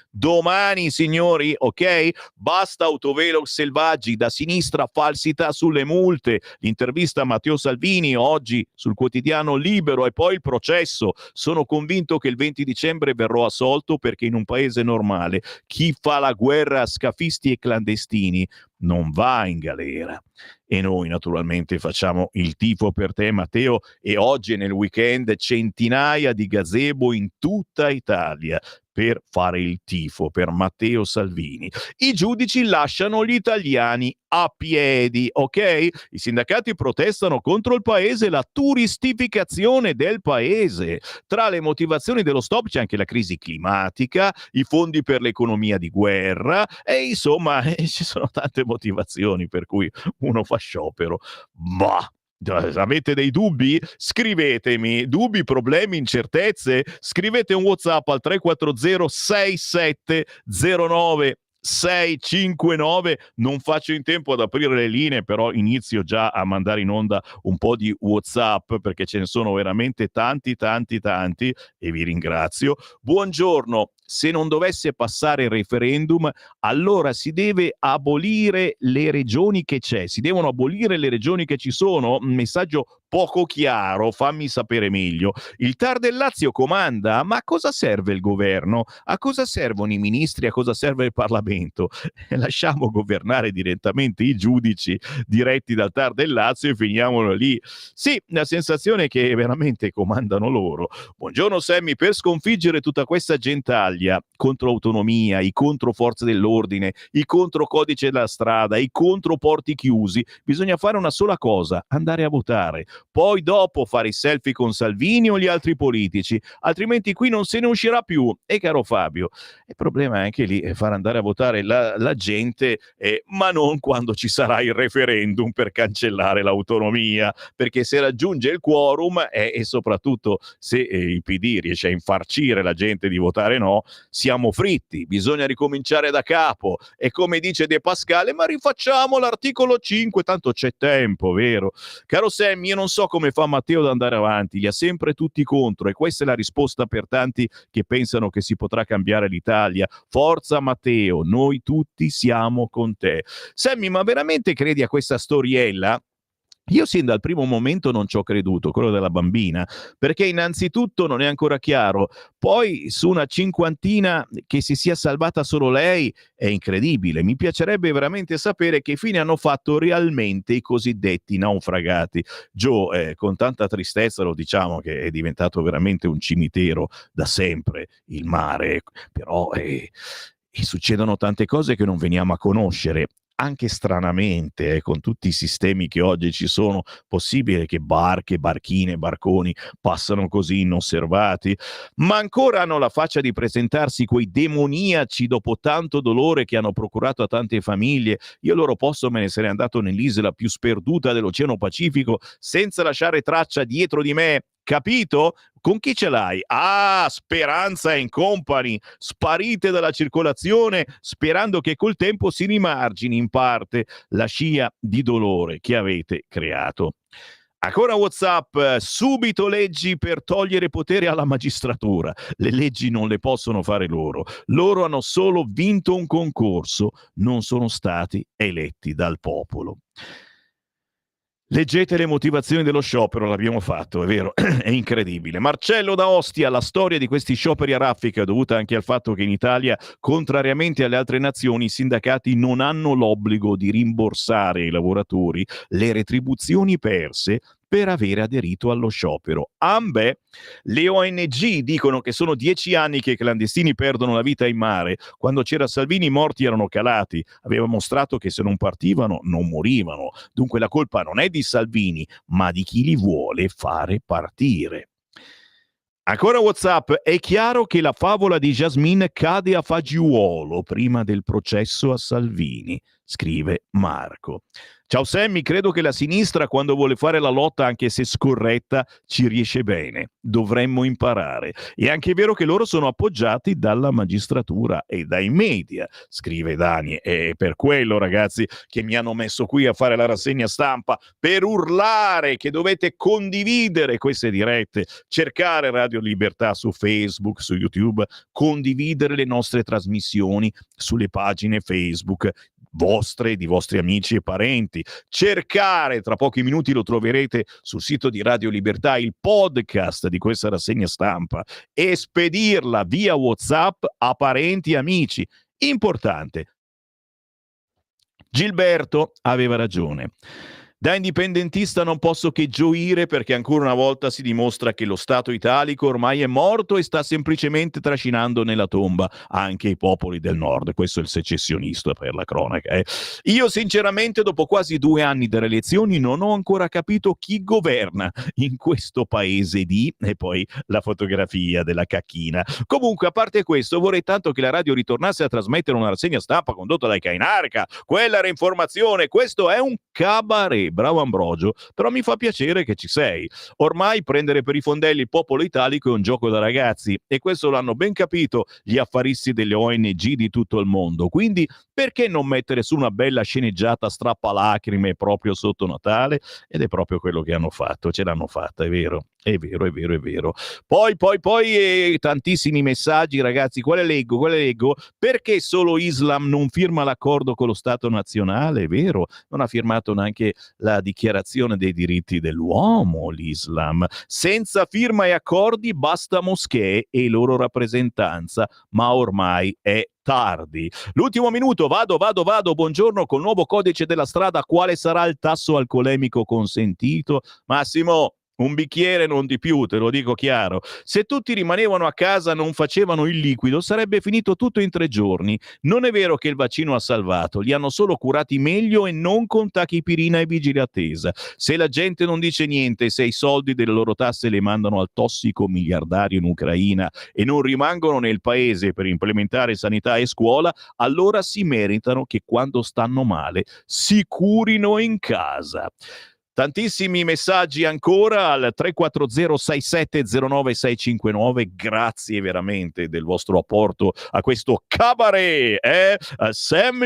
signori, ok? Basta autovelox selvaggi, da sinistra falsità sulle multe. L'intervista a Matteo Salvini oggi sul quotidiano Libero, e poi il processo. Sono convinto che il 20 dicembre verrò assolto, perché in un paese normale chi fa la guerra a scafisti e clandestini non va in galera. E noi naturalmente facciamo il tifo per te, Matteo, e oggi e nel weekend centinaia di gazebo in tutta Italia per fare il tifo per Matteo Salvini. I giudici lasciano gli italiani a piedi, ok? I sindacati protestano contro il paese, la turistificazione del paese. Tra le motivazioni dello stop c'è anche la crisi climatica, i fondi per l'economia di guerra, e insomma ci sono tante motivazioni per cui uno fa sciopero. Avete dei dubbi? Scrivetemi. Dubbi, problemi, incertezze? Scrivete un WhatsApp al 340 6709 659. Non faccio in tempo ad aprire le linee, però inizio già a mandare in onda un po' di WhatsApp perché ce ne sono veramente tanti e vi ringrazio. Buongiorno. Se non dovesse passare il referendum, allora si deve abolire le regioni che c'è. Si devono abolire le regioni che ci sono? Un messaggio poco chiaro, fammi sapere meglio. Il TAR del Lazio comanda, ma a cosa serve il governo? A cosa servono i ministri? A cosa serve il Parlamento? Lasciamo governare direttamente i giudici diretti dal TAR del Lazio e finiamolo lì. Sì, la sensazione è che veramente comandano loro. Buongiorno Sammy, per sconfiggere tutta questa gentaglia contro autonomia, i contro forze dell'ordine, i contro codice della strada, i contro porti chiusi, bisogna fare una sola cosa: andare a votare. Poi dopo fare i selfie con Salvini o gli altri politici, altrimenti qui non se ne uscirà più. E caro Fabio, il problema è anche lì far andare a votare la gente, ma non quando ci sarà il referendum per cancellare l'autonomia, perché se raggiunge il quorum e soprattutto se il PD riesce a infarcire la gente di votare no, siamo fritti, bisogna ricominciare da capo. E come dice De Pascale, ma rifacciamo l'articolo 5, tanto c'è tempo, vero? Caro Sammy, io non so come fa Matteo ad andare avanti, li ha sempre tutti contro, e questa è la risposta per tanti che pensano che si potrà cambiare l'Italia. Forza Matteo, noi tutti siamo con te. Sammy, ma veramente credi a questa storiella? Io sin dal primo momento non ci ho creduto, quello della bambina, perché innanzitutto non è ancora chiaro, poi su una cinquantina che si sia salvata solo lei è incredibile. Mi piacerebbe veramente sapere che fine hanno fatto realmente i cosiddetti naufragati. Joe, con tanta tristezza lo diciamo che è diventato veramente un cimitero da sempre, il mare, però succedono tante cose che non veniamo a conoscere. Anche stranamente, con tutti i sistemi che oggi ci sono, possibile che barche, barchine, barconi passano così inosservati? Ma ancora hanno la faccia di presentarsi quei demoniaci dopo tanto dolore che hanno procurato a tante famiglie. Io al loro posto me ne sarei andato nell'isola più sperduta dell'Oceano Pacifico senza lasciare traccia dietro di me. Capito? Con chi ce l'hai? Ah, Speranza and Company, sparite dalla circolazione sperando che col tempo si rimargini in parte la scia di dolore che avete creato. Ancora WhatsApp, subito leggi per togliere potere alla magistratura. Le leggi non le possono fare loro. Loro hanno solo vinto un concorso, non sono stati eletti dal popolo. Leggete le motivazioni dello sciopero, l'abbiamo fatto, è vero, è incredibile. Marcello da Ostia, la storia di questi scioperi a raffica è dovuta anche al fatto che in Italia, contrariamente alle altre nazioni, i sindacati non hanno l'obbligo di rimborsare ai lavoratori le retribuzioni perse per avere aderito allo sciopero. Ambè, le ONG dicono che sono 10 anni che i clandestini perdono la vita in mare. Quando c'era Salvini i morti erano calati, aveva mostrato che se non partivano non morivano. Dunque la colpa non è di Salvini, ma di chi li vuole fare partire. Ancora WhatsApp, è chiaro che la favola di Jasmine cade a fagiolo prima del processo a Salvini, scrive Marco. Ciao Sammy, credo che la sinistra quando vuole fare la lotta, anche se scorretta, ci riesce bene. Dovremmo imparare. È anche vero che loro sono appoggiati dalla magistratura e dai media, scrive Dani. È per quello, ragazzi, che mi hanno messo qui a fare la rassegna stampa, per urlare che dovete condividere queste dirette, cercare Radio Libertà su Facebook, su YouTube, condividere le nostre trasmissioni sulle pagine Facebook vostre, di vostri amici e parenti, cercare, tra pochi minuti lo troverete sul sito di Radio Libertà, il podcast di questa rassegna stampa, e spedirla via WhatsApp a parenti e amici. Importante. Gilberto aveva ragione. Da indipendentista non posso che gioire perché ancora una volta si dimostra che lo Stato italico ormai è morto e sta semplicemente trascinando nella tomba anche i popoli del nord. Questo è il secessionista, per la cronaca. Io sinceramente dopo quasi 2 anni dalle elezioni non ho ancora capito chi governa in questo paese di... e poi la fotografia della cacchina. Comunque, a parte questo, vorrei tanto che la radio ritornasse a trasmettere una rassegna stampa condotta dai Cainarca. Quella era informazione, questo è un cabaret. bravo Ambrogio, però mi fa piacere che ci sei. Ormai prendere per i fondelli il popolo italico è un gioco da ragazzi e questo l'hanno ben capito gli affaristi delle ONG di tutto il mondo. Quindi perché non mettere su una bella sceneggiata strappalacrime proprio sotto Natale? Ed è proprio quello che hanno fatto, ce l'hanno fatta, è vero. È vero, è vero, è vero. Poi tantissimi messaggi, ragazzi. Quale leggo? Perché solo Islam non firma l'accordo con lo Stato nazionale? È vero, non ha firmato neanche la dichiarazione dei diritti dell'uomo, l'Islam. Senza firma e accordi basta moschee e loro rappresentanza, ma ormai è tardi. L'ultimo minuto, vado. Buongiorno, col nuovo codice della strada quale sarà il tasso alcolemico consentito? Massimo, un bicchiere, non di più, te lo dico chiaro. Se tutti rimanevano a casa, non facevano il liquido, sarebbe finito tutto in 3 giorni. Non è vero che il vaccino ha salvato, li hanno solo curati meglio e non con tachipirina e vigile attesa. Se la gente non dice niente, se i soldi delle loro tasse le mandano al tossico miliardario in Ucraina e non rimangono nel paese per implementare sanità e scuola, allora si meritano che quando stanno male si curino in casa. Tantissimi messaggi ancora al 340-6709-659. Grazie veramente del vostro apporto a questo cabaret,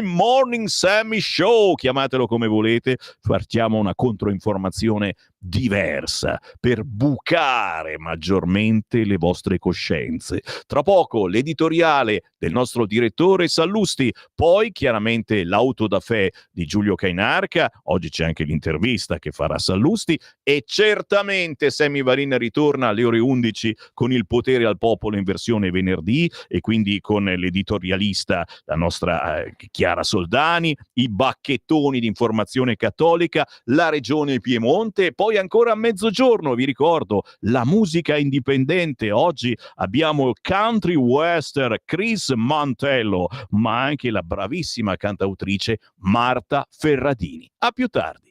Morning Sammy Show, chiamatelo come volete. Facciamo una controinformazione diversa per bucare maggiormente le vostre coscienze. Tra poco l'editoriale del nostro direttore Sallusti, poi chiaramente l'auto da fè di Giulio Cainarca, oggi c'è anche l'intervista che farà Sallusti e certamente Sammy Varin ritorna alle ore 11 con il potere al popolo in versione venerdì e quindi con l'editorialista, la nostra Chiara Soldani, i bacchettoni di informazione cattolica, la regione Piemonte e poi ancora a mezzogiorno, vi ricordo, la musica indipendente. Oggi abbiamo country western Chris Mantello, ma anche la bravissima cantautrice Marta Ferradini. A più tardi.